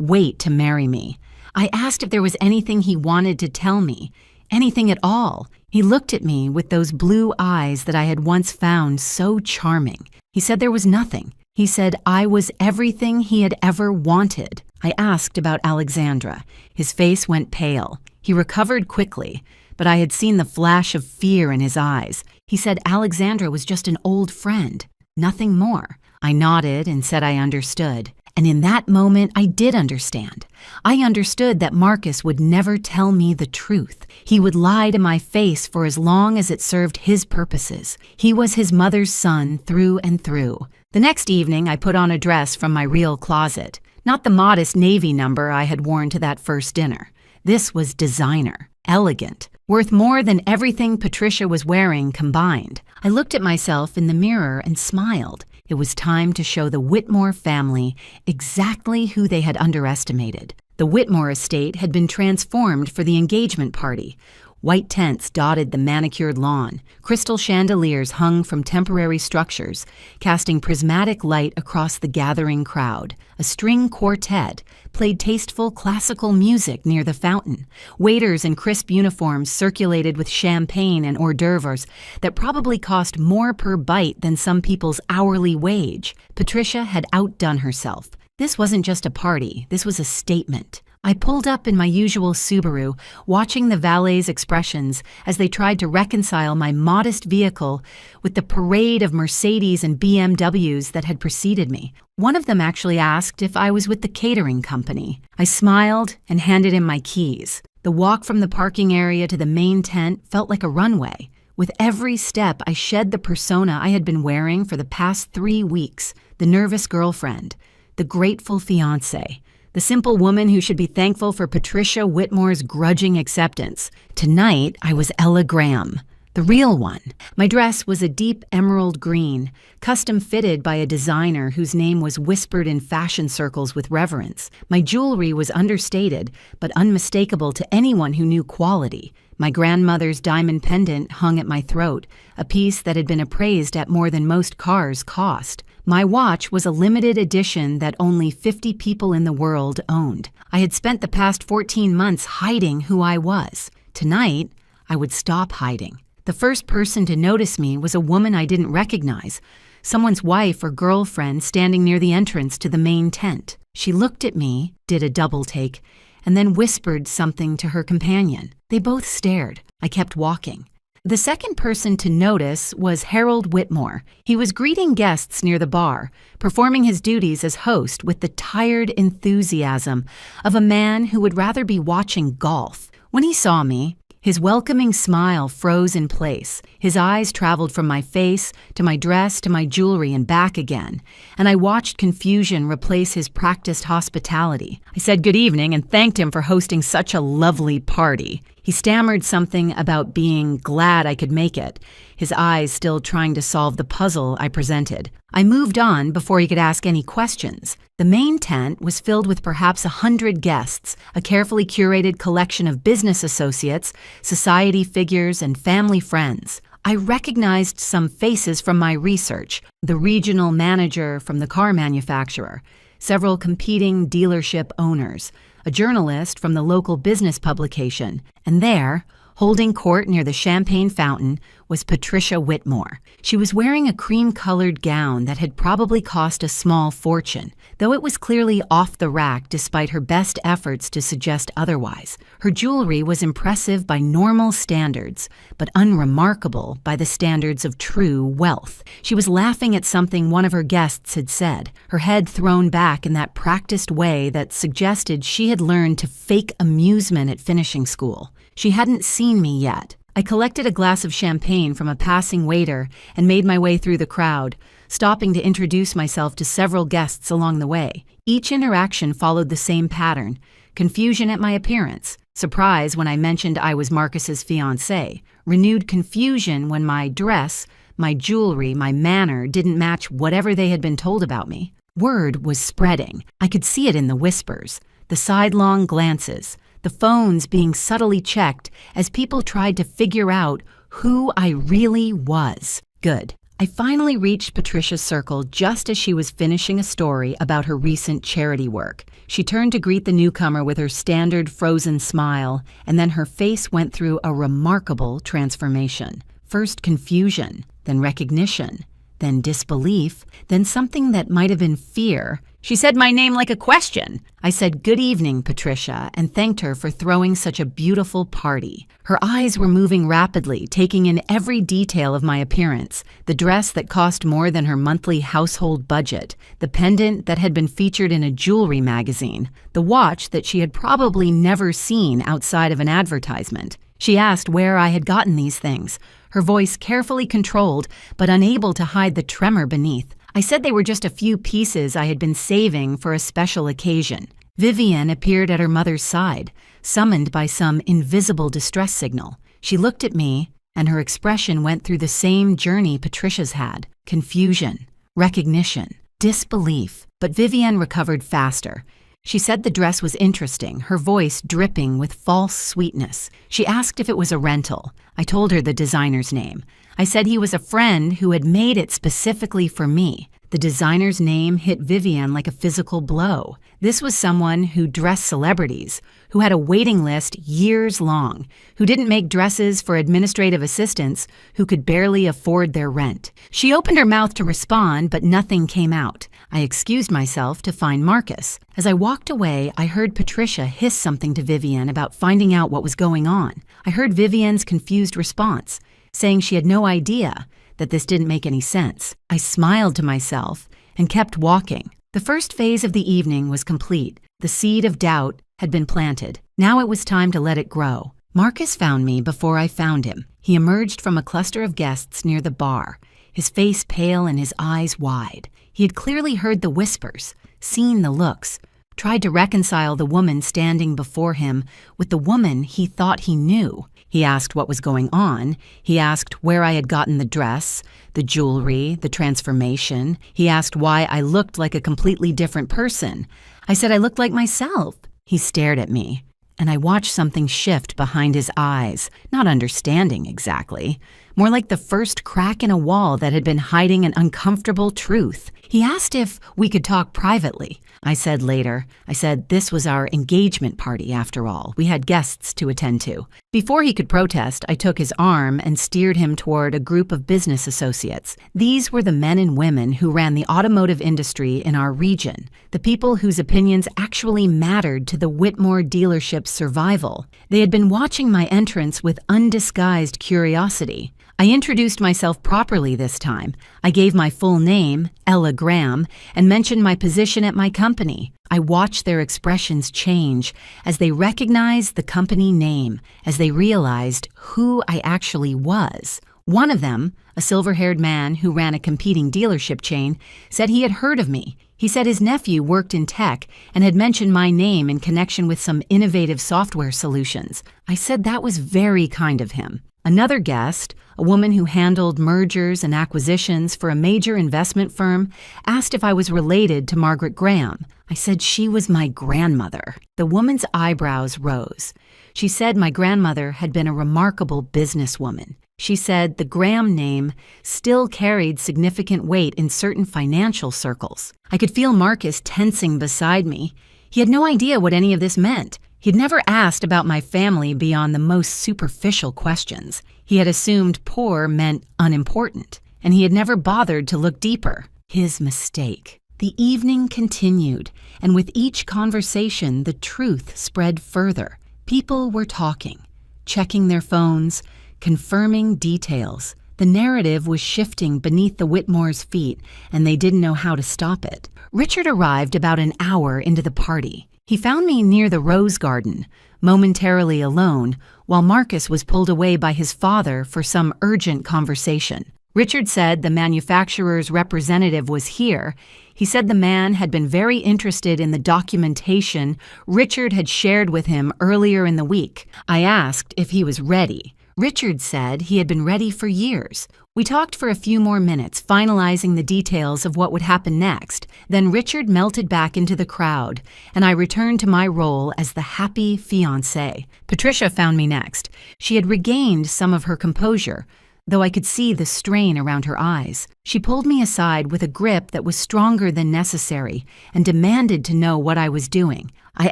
wait to marry me. I asked if there was anything he wanted to tell me, anything at all. He looked at me with those blue eyes that I had once found so charming. He said there was nothing. He said I was everything he had ever wanted. I asked about Alexandra. His face went pale. He recovered quickly, but I had seen the flash of fear in his eyes. He said Alexandra was just an old friend, nothing more. I nodded and said I understood. And in that moment, I did understand. I understood that Marcus would never tell me the truth. He would lie to my face for as long as it served his purposes. He was his mother's son through and through. The next evening, I put on a dress from my real closet. Not the modest navy number I had worn to that first dinner. This was designer, elegant, worth more than everything Patricia was wearing combined. I looked at myself in the mirror and smiled. It was time to show the Whitmore family exactly who they had underestimated. The Whitmore estate had been transformed for the engagement party. White tents dotted the manicured lawn. Crystal chandeliers hung from temporary structures, casting prismatic light across the gathering crowd. A string quartet played tasteful classical music near the fountain. Waiters in crisp uniforms circulated with champagne and hors d'oeuvres that probably cost more per bite than some people's hourly wage. Patricia had outdone herself. This wasn't just a party, this was a statement. I pulled up in my usual Subaru, watching the valet's expressions as they tried to reconcile my modest vehicle with the parade of Mercedes and BMWs that had preceded me. One of them actually asked if I was with the catering company. I smiled and handed him my keys. The walk from the parking area to the main tent felt like a runway. With every step, I shed the persona I had been wearing for the past 3 weeks, the nervous girlfriend, the grateful fiancé. The simple woman who should be thankful for Patricia Whitmore's grudging acceptance. Tonight, I was Ella Graham, the real one. My dress was a deep emerald green, custom fitted by a designer whose name was whispered in fashion circles with reverence. My jewelry was understated, but unmistakable to anyone who knew quality. My grandmother's diamond pendant hung at my throat, a piece that had been appraised at more than most cars cost. My watch was a limited edition that only 50 people in the world owned. I had spent the past 14 months hiding who I was. Tonight, I would stop hiding. The first person to notice me was a woman I didn't recognize, someone's wife or girlfriend standing near the entrance to the main tent. She looked at me, did a double take, and then whispered something to her companion. They both stared. I kept walking. The second person to notice was Harold Whitmore. He was greeting guests near the bar, performing his duties as host with the tired enthusiasm of a man who would rather be watching golf. When he saw me, his welcoming smile froze in place. His eyes traveled from my face to my dress to my jewelry and back again, and I watched confusion replace his practiced hospitality. I said good evening and thanked him for hosting such a lovely party. He stammered something about being glad I could make it, his eyes still trying to solve the puzzle I presented. I moved on before he could ask any questions. The main tent was filled with perhaps 100 guests, a carefully curated collection of business associates, society figures, and family friends. I recognized some faces from my research, the regional manager from the car manufacturer, several competing dealership owners, a journalist from the local business publication, and there, holding court near the champagne fountain, was Patricia Whitmore. She was wearing a cream-colored gown that had probably cost a small fortune, though it was clearly off the rack despite her best efforts to suggest otherwise. Her jewelry was impressive by normal standards, but unremarkable by the standards of true wealth. She was laughing at something one of her guests had said, her head thrown back in that practiced way that suggested she had learned to fake amusement at finishing school. She hadn't seen me yet. I collected a glass of champagne from a passing waiter and made my way through the crowd, stopping to introduce myself to several guests along the way. Each interaction followed the same pattern: confusion at my appearance, surprise when I mentioned I was Marcus's fiancé, renewed confusion when my dress, my jewelry, my manner didn't match whatever they had been told about me. Word was spreading. I could see it in the whispers, the sidelong glances, the phones being subtly checked as people tried to figure out who I really was. Good. I finally reached Patricia's circle just as she was finishing a story about her recent charity work. She turned to greet the newcomer with her standard frozen smile, and then her face went through a remarkable transformation. First confusion, then recognition, then disbelief, then something that might have been fear. She said my name like a question. I said, "Good evening, Patricia," and thanked her for throwing such a beautiful party. Her eyes were moving rapidly, taking in every detail of my appearance: the dress that cost more than her monthly household budget, the pendant that had been featured in a jewelry magazine, the watch that she had probably never seen outside of an advertisement. She asked where I had gotten these things, her voice carefully controlled but unable to hide the tremor beneath. I said they were just a few pieces I had been saving for a special occasion. Vivian appeared at her mother's side, summoned by some invisible distress signal. She looked at me, and her expression went through the same journey Patricia's had: confusion, recognition, disbelief. But Vivian recovered faster. She said the dress was interesting, her voice dripping with false sweetness. She asked if it was a rental. I told her the designer's name. I said he was a friend who had made it specifically for me. The designer's name hit Vivian like a physical blow. This was someone who dressed celebrities, who had a waiting list years long, who didn't make dresses for administrative assistants who could barely afford their rent. She opened her mouth to respond, but nothing came out. I excused myself to find Marcus. As I walked away, I heard Patricia hiss something to Vivian about finding out what was going on. I heard Vivian's confused response, saying she had no idea, that this didn't make any sense. I smiled to myself and kept walking. The first phase of the evening was complete. The seed of doubt had been planted. Now it was time to let it grow. Marcus found me before I found him. He emerged from a cluster of guests near the bar, his face pale and his eyes wide. He had clearly heard the whispers, seen the looks, tried to reconcile the woman standing before him with the woman he thought he knew. He asked what was going on. He asked where I had gotten the dress, the jewelry, the transformation. He asked why I looked like a completely different person. I said I looked like myself. He stared at me, and I watched something shift behind his eyes, not understanding exactly, more like the first crack in a wall that had been hiding an uncomfortable truth. He asked if we could talk privately. I said later. I said this was our engagement party after all. We had guests to attend to. Before he could protest, I took his arm and steered him toward a group of business associates. These were the men and women who ran the automotive industry in our region, the people whose opinions actually mattered to the Whitmore dealership's survival. They had been watching my entrance with undisguised curiosity. I introduced myself properly this time. I gave my full name, Ella Graham, and mentioned my position at my company. I watched their expressions change as they recognized the company name, as they realized who I actually was. One of them, a silver-haired man who ran a competing dealership chain, said he had heard of me. He said his nephew worked in tech and had mentioned my name in connection with some innovative software solutions. I said that was very kind of him. Another guest, a woman who handled mergers and acquisitions for a major investment firm, asked if I was related to Margaret Graham. I said she was my grandmother. The woman's eyebrows rose. She said my grandmother had been a remarkable businesswoman. She said the Graham name still carried significant weight in certain financial circles. I could feel Marcus tensing beside me. He had no idea what any of this meant. He'd never asked about my family beyond the most superficial questions. He had assumed poor meant unimportant, and he had never bothered to look deeper. His mistake. The evening continued, and with each conversation, the truth spread further. People were talking, checking their phones, confirming details. The narrative was shifting beneath the Whitmores' feet, and they didn't know how to stop it. Richard arrived about an hour into the party. He found me near the rose garden, momentarily alone, while Marcus was pulled away by his father for some urgent conversation. Richard said the manufacturer's representative was here. He said the man had been very interested in the documentation Richard had shared with him earlier in the week. I asked if he was ready. Richard said he had been ready for years. We talked for a few more minutes, finalizing the details of what would happen next. Then Richard melted back into the crowd, and I returned to my role as the happy fiancé. Patricia found me next. She had regained some of her composure, though I could see the strain around her eyes. She pulled me aside with a grip that was stronger than necessary and demanded to know what I was doing. I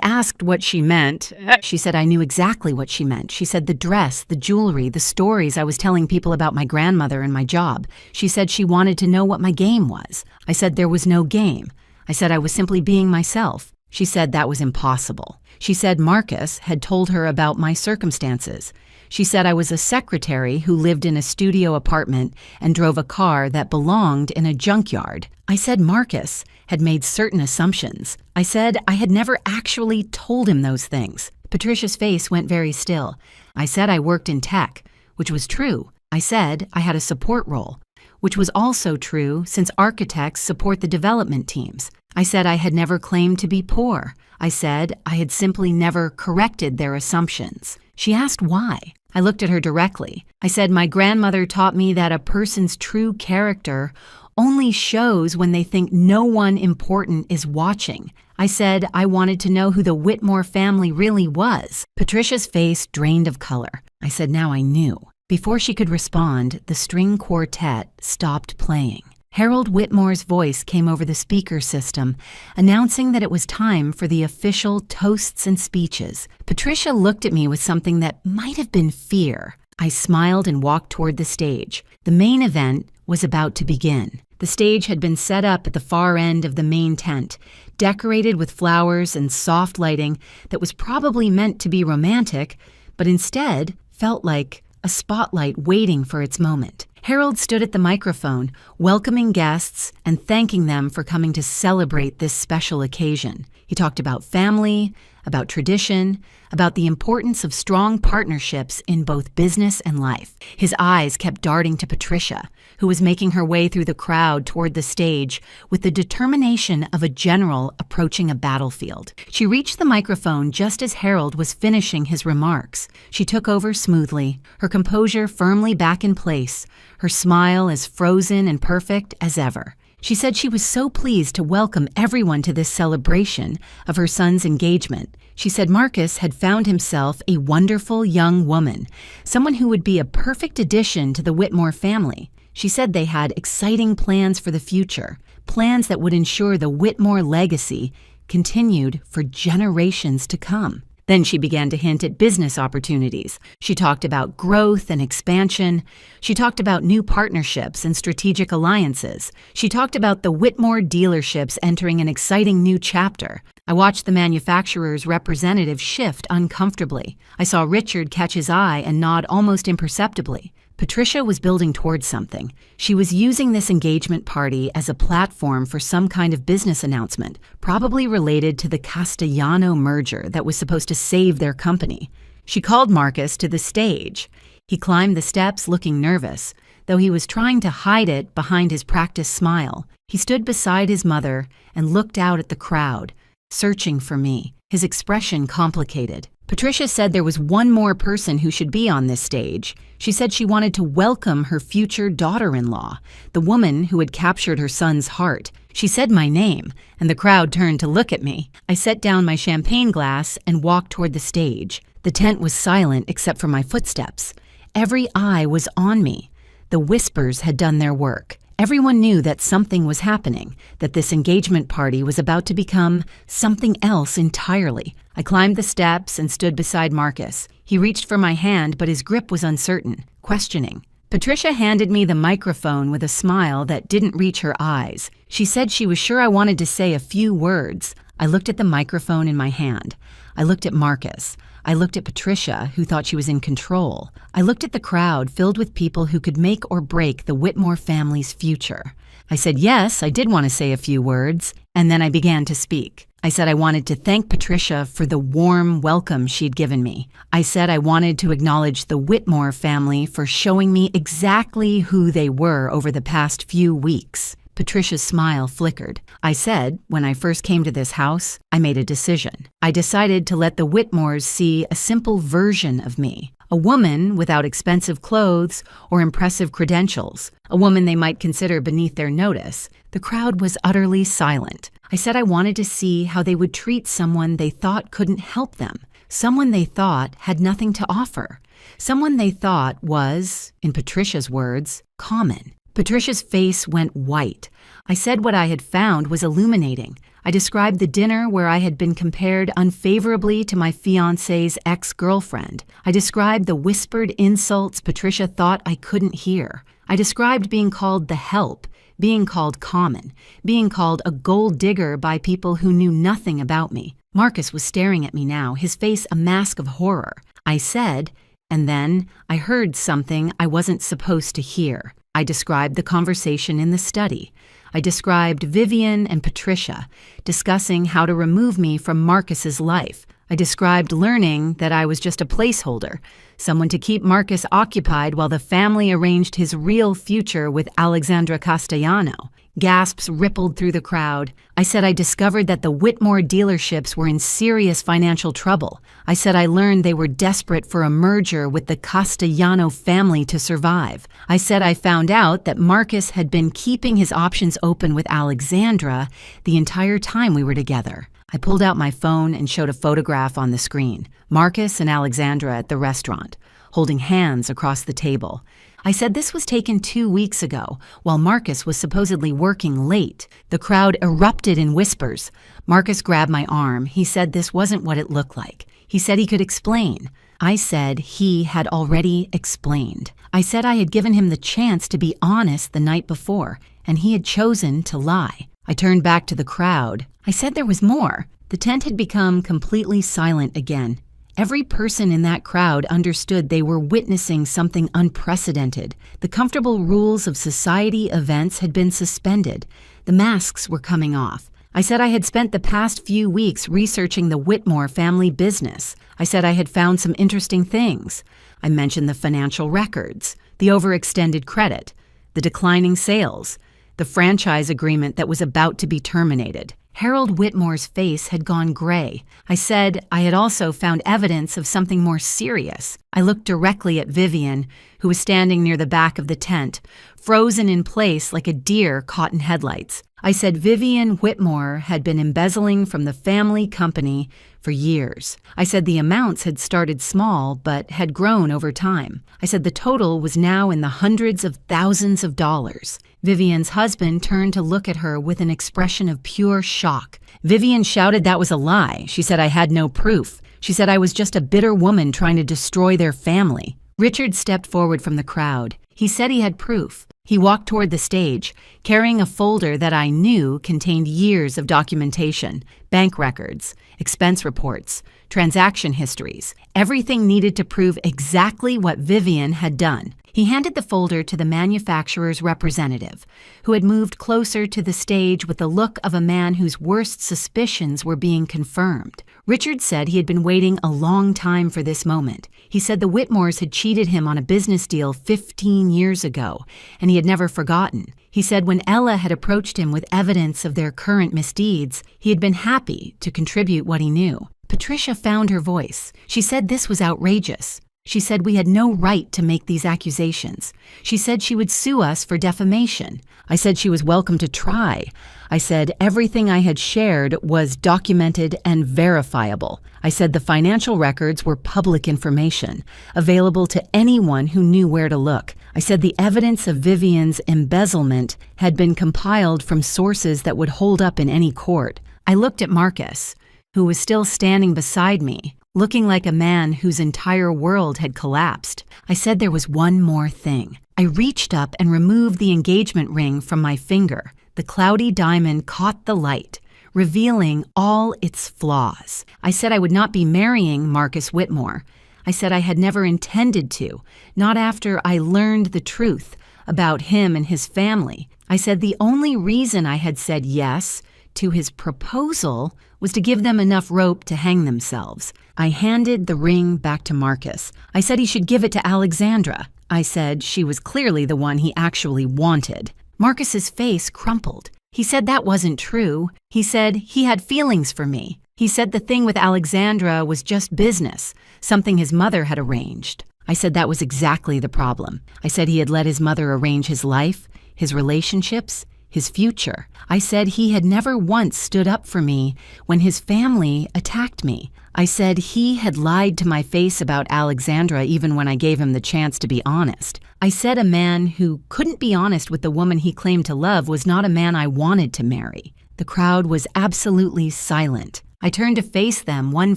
asked what she meant. She said I knew exactly what she meant. She said the dress, the jewelry, the stories I was telling people about my grandmother and my job. She said she wanted to know what my game was. I said there was no game. I said I was simply being myself. She said that was impossible. She said Marcus had told her about my circumstances. She said I was a secretary who lived in a studio apartment and drove a car that belonged in a junkyard. I said Marcus had made certain assumptions. I said I had never actually told him those things. Patricia's face went very still. I said I worked in tech, which was true. I said I had a support role, which was also true since architects support the development teams. I said I had never claimed to be poor. I said I had simply never corrected their assumptions. She asked why. I looked at her directly. I said my grandmother taught me that a person's true character only shows when they think no one important is watching. I said I wanted to know who the Whitmore family really was. Patricia's face drained of color. I said now I knew. Before she could respond, the string quartet stopped playing. Harold Whitmore's voice came over the speaker system, announcing that it was time for the official toasts and speeches. Patricia looked at me with something that might have been fear. I smiled and walked toward the stage. The main event was about to begin. The stage had been set up at the far end of the main tent, decorated with flowers and soft lighting that was probably meant to be romantic, but instead felt like a spotlight waiting for its moment. Harold stood at the microphone, welcoming guests and thanking them for coming to celebrate this special occasion. He talked about family, about tradition, about the importance of strong partnerships in both business and life. His eyes kept darting to Patricia, who was making her way through the crowd toward the stage with the determination of a general approaching a battlefield. She reached the microphone just as Harold was finishing his remarks. She took over smoothly, her composure firmly back in place, her smile as frozen and perfect as ever. She said she was so pleased to welcome everyone to this celebration of her son's engagement. She said Marcus had found himself a wonderful young woman, someone who would be a perfect addition to the Whitmore family. She said they had exciting plans for the future, plans that would ensure the Whitmore legacy continued for generations to come. Then she began to hint at business opportunities. She talked about growth and expansion. She talked about new partnerships and strategic alliances. She talked about the Whitmore dealerships entering an exciting new chapter. I watched the manufacturer's representative shift uncomfortably. I saw Richard catch his eye and nod almost imperceptibly. Patricia was building towards something. She was using this engagement party as a platform for some kind of business announcement, probably related to the Castellano merger that was supposed to save their company. She called Marcus to the stage. He climbed the steps looking nervous, though he was trying to hide it behind his practiced smile. He stood beside his mother and looked out at the crowd, searching for me, his expression complicated. Patricia said there was one more person who should be on this stage. She said she wanted to welcome her future daughter-in-law, the woman who had captured her son's heart. She said my name, and the crowd turned to look at me. I set down my champagne glass and walked toward the stage. The tent was silent except for my footsteps. Every eye was on me. The whispers had done their work. Everyone knew that something was happening, that this engagement party was about to become something else entirely. I climbed the steps and stood beside Marcus. He reached for my hand, but his grip was uncertain, questioning. Patricia handed me the microphone with a smile that didn't reach her eyes. She said she was sure I wanted to say a few words. I looked at the microphone in my hand. I looked at Marcus. I looked at Patricia, who thought she was in control. I looked at the crowd filled with people who could make or break the Whitmore family's future. I said, yes, I did want to say a few words, and then I began to speak. I said I wanted to thank Patricia for the warm welcome she'd given me. I said I wanted to acknowledge the Whitmore family for showing me exactly who they were over the past few weeks. Patricia's smile flickered. I said, when I first came to this house, I made a decision. I decided to let the Whitmores see a simple version of me, a woman without expensive clothes or impressive credentials, a woman they might consider beneath their notice. The crowd was utterly silent. I said I wanted to see how they would treat someone they thought couldn't help them, someone they thought had nothing to offer, someone they thought was, in Patricia's words, common. Patricia's face went white. I said what I had found was illuminating. I described the dinner where I had been compared unfavorably to my fiancé's ex-girlfriend. I described the whispered insults Patricia thought I couldn't hear. I described being called the help, being called common, being called a gold digger by people who knew nothing about me. Marcus was staring at me now, his face a mask of horror. I said, and then I heard something I wasn't supposed to hear. I described the conversation in the study. I described Vivian and Patricia discussing how to remove me from Marcus's life. I described learning that I was just a placeholder, someone to keep Marcus occupied while the family arranged his real future with Alexandra Castellano. Gasps rippled through the crowd. I said I discovered that the Whitmore dealerships were in serious financial trouble. I said I learned they were desperate for a merger with the Castellano family to survive. I said I found out that Marcus had been keeping his options open with Alexandra the entire time we were together. I pulled out my phone and showed a photograph on the screen. Marcus and Alexandra at the restaurant, holding hands across the table. I said this was taken 2 weeks ago, while Marcus was supposedly working late. The crowd erupted in whispers. Marcus grabbed my arm. He said this wasn't what it looked like. He said he could explain. I said he had already explained. I said I had given him the chance to be honest the night before, and he had chosen to lie. I turned back to the crowd. I said there was more. The tent had become completely silent again. Every person in that crowd understood they were witnessing something unprecedented. The comfortable rules of society events had been suspended. The masks were coming off. I said I had spent the past few weeks researching the Whitmore family business. I said I had found some interesting things. I mentioned the financial records, the overextended credit, the declining sales, the franchise agreement that was about to be terminated. Harold Whitmore's face had gone gray. I said I had also found evidence of something more serious. I looked directly at Vivian, who was standing near the back of the tent, frozen in place like a deer caught in headlights. I said Vivian Whitmore had been embezzling from the family company for years. I said the amounts had started small but had grown over time. I said the total was now in the hundreds of thousands of dollars. Vivian's husband turned to look at her with an expression of pure shock. Vivian shouted that was a lie. She said I had no proof. She said I was just a bitter woman trying to destroy their family. Richard stepped forward from the crowd. He said he had proof. He walked toward the stage, carrying a folder that I knew contained years of documentation, bank records, expense reports, transaction histories, everything needed to prove exactly what Vivian had done. He handed the folder to the manufacturer's representative, who had moved closer to the stage with the look of a man whose worst suspicions were being confirmed. Richard said he had been waiting a long time for this moment. He said the Whitmores had cheated him on a business deal 15 years ago, and he had never forgotten. He said when Ella had approached him with evidence of their current misdeeds, he had been happy to contribute what he knew. Patricia found her voice. She said this was outrageous. She said we had no right to make these accusations. She said she would sue us for defamation. I said she was welcome to try. I said everything I had shared was documented and verifiable. I said the financial records were public information, available to anyone who knew where to look. I said the evidence of Vivian's embezzlement had been compiled from sources that would hold up in any court. I looked at Marcus, who was still standing beside me, looking like a man whose entire world had collapsed. I said there was one more thing. I reached up and removed the engagement ring from my finger. The cloudy diamond caught the light, revealing all its flaws. I said I would not be marrying Marcus Whitmore. I said I had never intended to, not after I learned the truth about him and his family. I said the only reason I had said yes to his proposal was to give them enough rope to hang themselves. I handed the ring back to Marcus. I said he should give it to Alexandra. I said she was clearly the one he actually wanted. Marcus's face crumpled. He said that wasn't true. He said he had feelings for me. He said the thing with Alexandra was just business, something his mother had arranged. I said that was exactly the problem. I said he had let his mother arrange his life, his relationships, his future. I said he had never once stood up for me when his family attacked me. I said he had lied to my face about Alexandra even when I gave him the chance to be honest. I said a man who couldn't be honest with the woman he claimed to love was not a man I wanted to marry. The crowd was absolutely silent. I turned to face them one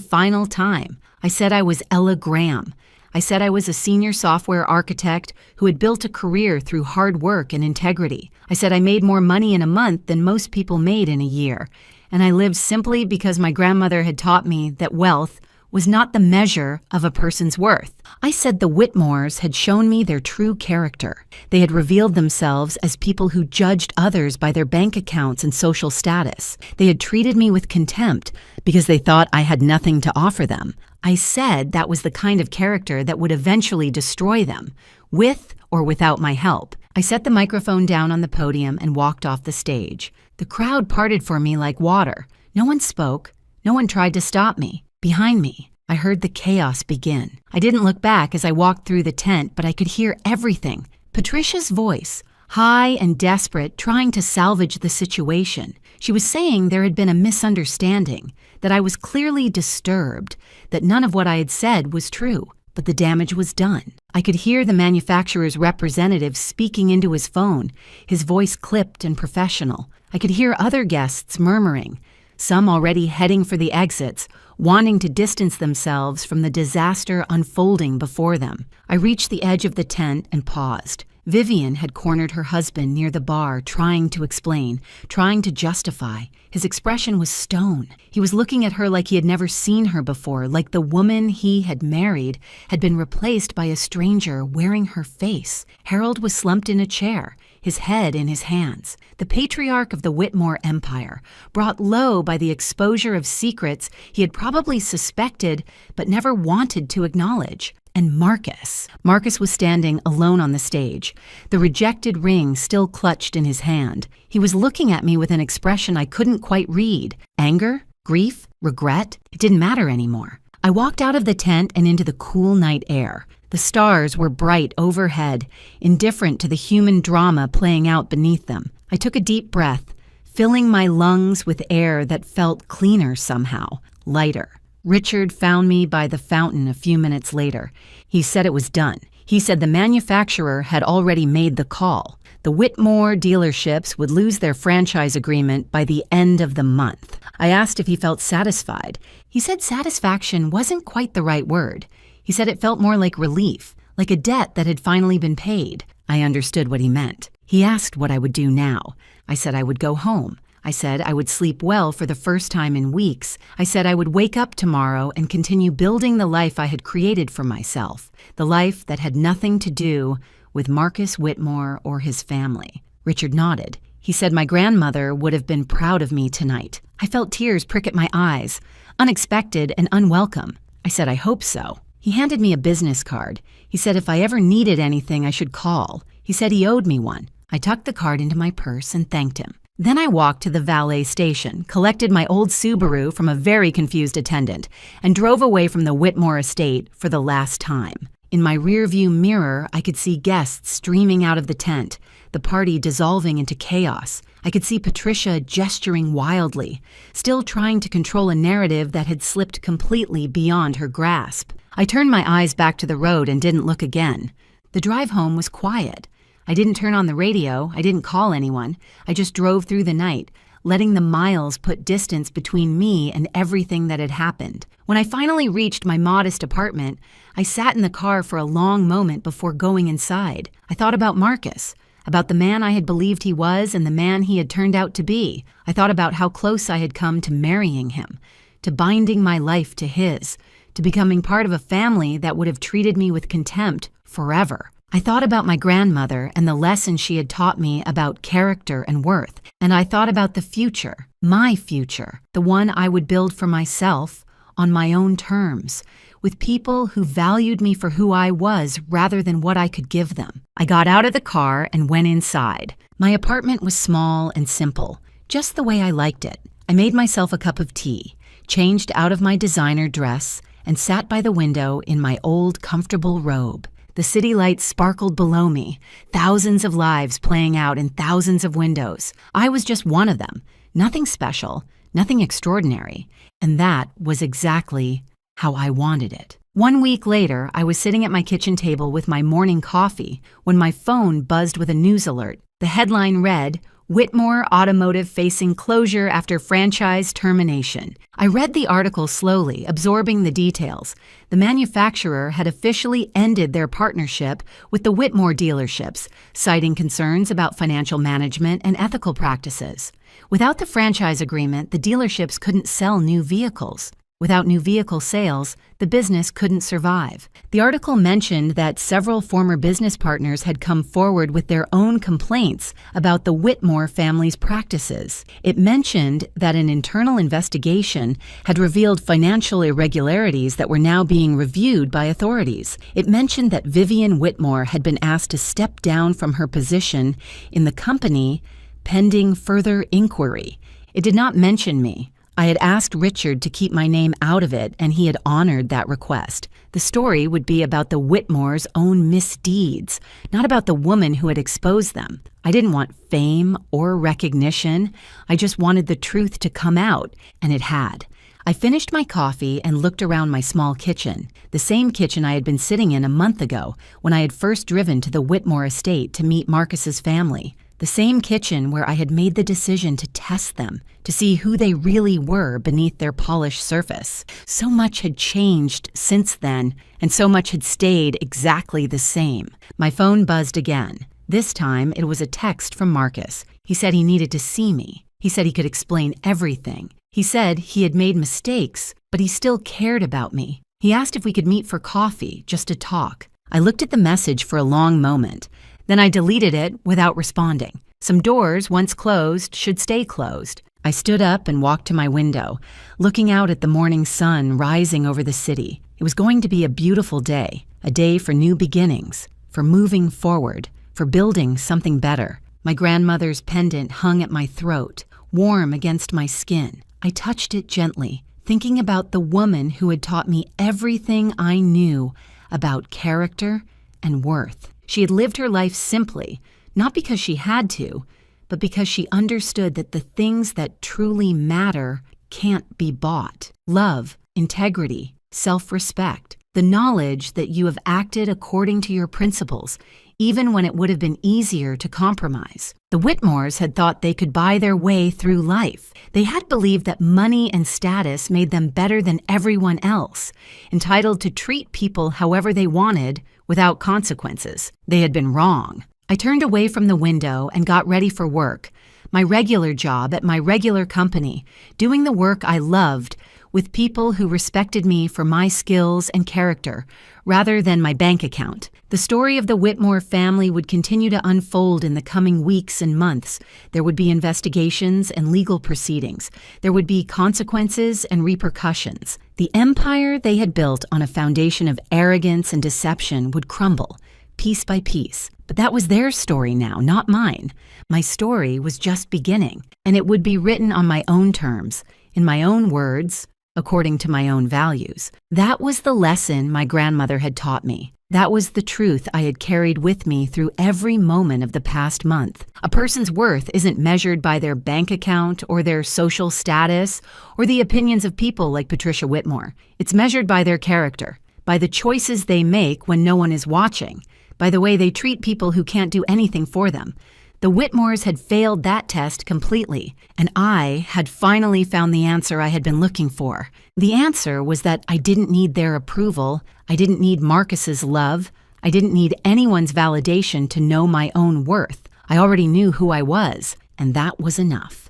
final time. I said I was Ella Graham. I said I was a senior software architect who had built a career through hard work and integrity. I said I made more money in a month than most people made in a year, and I lived simply because my grandmother had taught me that wealth was not the measure of a person's worth. I said the Whitmores had shown me their true character. They had revealed themselves as people who judged others by their bank accounts and social status. They had treated me with contempt because they thought I had nothing to offer them. I said that was the kind of character that would eventually destroy them, with or without my help. I set the microphone down on the podium and walked off the stage. The crowd parted for me like water. No one spoke. No one tried to stop me. Behind me, I heard the chaos begin. I didn't look back as I walked through the tent, but I could hear everything. Patricia's voice, high and desperate, trying to salvage the situation. She was saying there had been a misunderstanding, that I was clearly disturbed, that none of what I had said was true, but the damage was done. I could hear the manufacturer's representative speaking into his phone, his voice clipped and professional. I could hear other guests murmuring, some already heading for the exits, wanting to distance themselves from the disaster unfolding before them. I reached the edge of the tent and paused. Vivian had cornered her husband near the bar, trying to explain, trying to justify. His expression was stone. He was looking at her like he had never seen her before, like the woman he had married had been replaced by a stranger wearing her face. Harold was slumped in a chair, his head in his hands. The patriarch of the Whitmore Empire, brought low by the exposure of secrets he had probably suspected but never wanted to acknowledge. And Marcus. Marcus was standing alone on the stage, the rejected ring still clutched in his hand. He was looking at me with an expression I couldn't quite read. Anger? Grief? Regret? It didn't matter anymore. I walked out of the tent and into the cool night air. The stars were bright overhead, indifferent to the human drama playing out beneath them. I took a deep breath, filling my lungs with air that felt cleaner somehow, lighter. Richard found me by the fountain a few minutes later. He said it was done. He said the manufacturer had already made the call. The Whitmore dealerships would lose their franchise agreement by the end of the month. I asked if he felt satisfied. He said satisfaction wasn't quite the right word. He said it felt more like relief, like a debt that had finally been paid. I understood what he meant. He asked what I would do now. I said I would go home. I said I would sleep well for the first time in weeks. I said I would wake up tomorrow and continue building the life I had created for myself, the life that had nothing to do with Marcus Whitmore or his family. Richard nodded. He said my grandmother would have been proud of me tonight. I felt tears prick at my eyes, unexpected and unwelcome. I said I hope so. He handed me a business card. He said if I ever needed anything, I should call. He said he owed me one. I tucked the card into my purse and thanked him. Then I walked to the valet station, collected my old Subaru from a very confused attendant, and drove away from the Whitmore estate for the last time. In my rearview mirror, I could see guests streaming out of the tent, the party dissolving into chaos. I could see Patricia gesturing wildly, still trying to control a narrative that had slipped completely beyond her grasp. I turned my eyes back to the road and didn't look again. The drive home was quiet. I didn't turn on the radio, I didn't call anyone. I just drove through the night, letting the miles put distance between me and everything that had happened. When I finally reached my modest apartment, I sat in the car for a long moment before going inside. I thought about Marcus, about the man I had believed he was and the man he had turned out to be. I thought about how close I had come to marrying him, to binding my life to his, to becoming part of a family that would have treated me with contempt forever. I thought about my grandmother and the lesson she had taught me about character and worth, and I thought about the future, my future, the one I would build for myself on my own terms, with people who valued me for who I was rather than what I could give them. I got out of the car and went inside. My apartment was small and simple, just the way I liked it. I made myself a cup of tea, changed out of my designer dress, and sat by the window in my old comfortable robe. The city lights sparkled below me, thousands of lives playing out in thousands of windows. I was just one of them, nothing special, nothing extraordinary, and that was exactly how I wanted it. 1 week later, I was sitting at my kitchen table with my morning coffee when my phone buzzed with a news alert. The headline read, Whitmore Automotive facing closure after franchise termination. I read the article slowly, absorbing the details. The manufacturer had officially ended their partnership with the Whitmore dealerships, citing concerns about financial management and ethical practices. Without the franchise agreement, the dealerships couldn't sell new vehicles. Without new vehicle sales, the business couldn't survive. The article mentioned that several former business partners had come forward with their own complaints about the Whitmore family's practices. It mentioned that an internal investigation had revealed financial irregularities that were now being reviewed by authorities. It mentioned that Vivian Whitmore had been asked to step down from her position in the company pending further inquiry. It did not mention me. I had asked Richard to keep my name out of it, and he had honored that request. The story would be about the Whitmores' own misdeeds, not about the woman who had exposed them. I didn't want fame or recognition. I just wanted the truth to come out, and it had. I finished my coffee and looked around my small kitchen, the same kitchen I had been sitting in a month ago when I had first driven to the Whitmore estate to meet Marcus's family. The same kitchen where I had made the decision to test them, to see who they really were beneath their polished surface. So much had changed since then, and so much had stayed exactly the same. My phone buzzed again. This time, it was a text from Marcus. He said he needed to see me. He said he could explain everything. He said he had made mistakes, but he still cared about me. He asked if we could meet for coffee, just to talk. I looked at the message for a long moment. Then I deleted it without responding. Some doors, once closed, should stay closed. I stood up and walked to my window, looking out at the morning sun rising over the city. It was going to be a beautiful day, a day for new beginnings, for moving forward, for building something better. My grandmother's pendant hung at my throat, warm against my skin. I touched it gently, thinking about the woman who had taught me everything I knew about character and worth. She had lived her life simply, not because she had to, but because she understood that the things that truly matter can't be bought. Love, integrity, self-respect, the knowledge that you have acted according to your principles, even when it would have been easier to compromise. The Whitmores had thought they could buy their way through life. They had believed that money and status made them better than everyone else, entitled to treat people however they wanted without consequences. They had been wrong. I turned away from the window and got ready for work, my regular job at my regular company, doing the work I loved with people who respected me for my skills and character, rather than my bank account. The story of the Whitmore family would continue to unfold in the coming weeks and months. There would be investigations and legal proceedings. There would be consequences and repercussions. The empire they had built on a foundation of arrogance and deception would crumble, piece by piece. But that was their story now, not mine. My story was just beginning, and it would be written on my own terms, in my own words, according to my own values. That was the lesson my grandmother had taught me. That was the truth I had carried with me through every moment of the past month. A person's worth isn't measured by their bank account or their social status or the opinions of people like Patricia Whitmore. It's measured by their character, by the choices they make when no one is watching, by the way they treat people who can't do anything for them. The Whitmores had failed that test completely, and I had finally found the answer I had been looking for. The answer was that I didn't need their approval, I didn't need Marcus's love, I didn't need anyone's validation to know my own worth. I already knew who I was, and that was enough.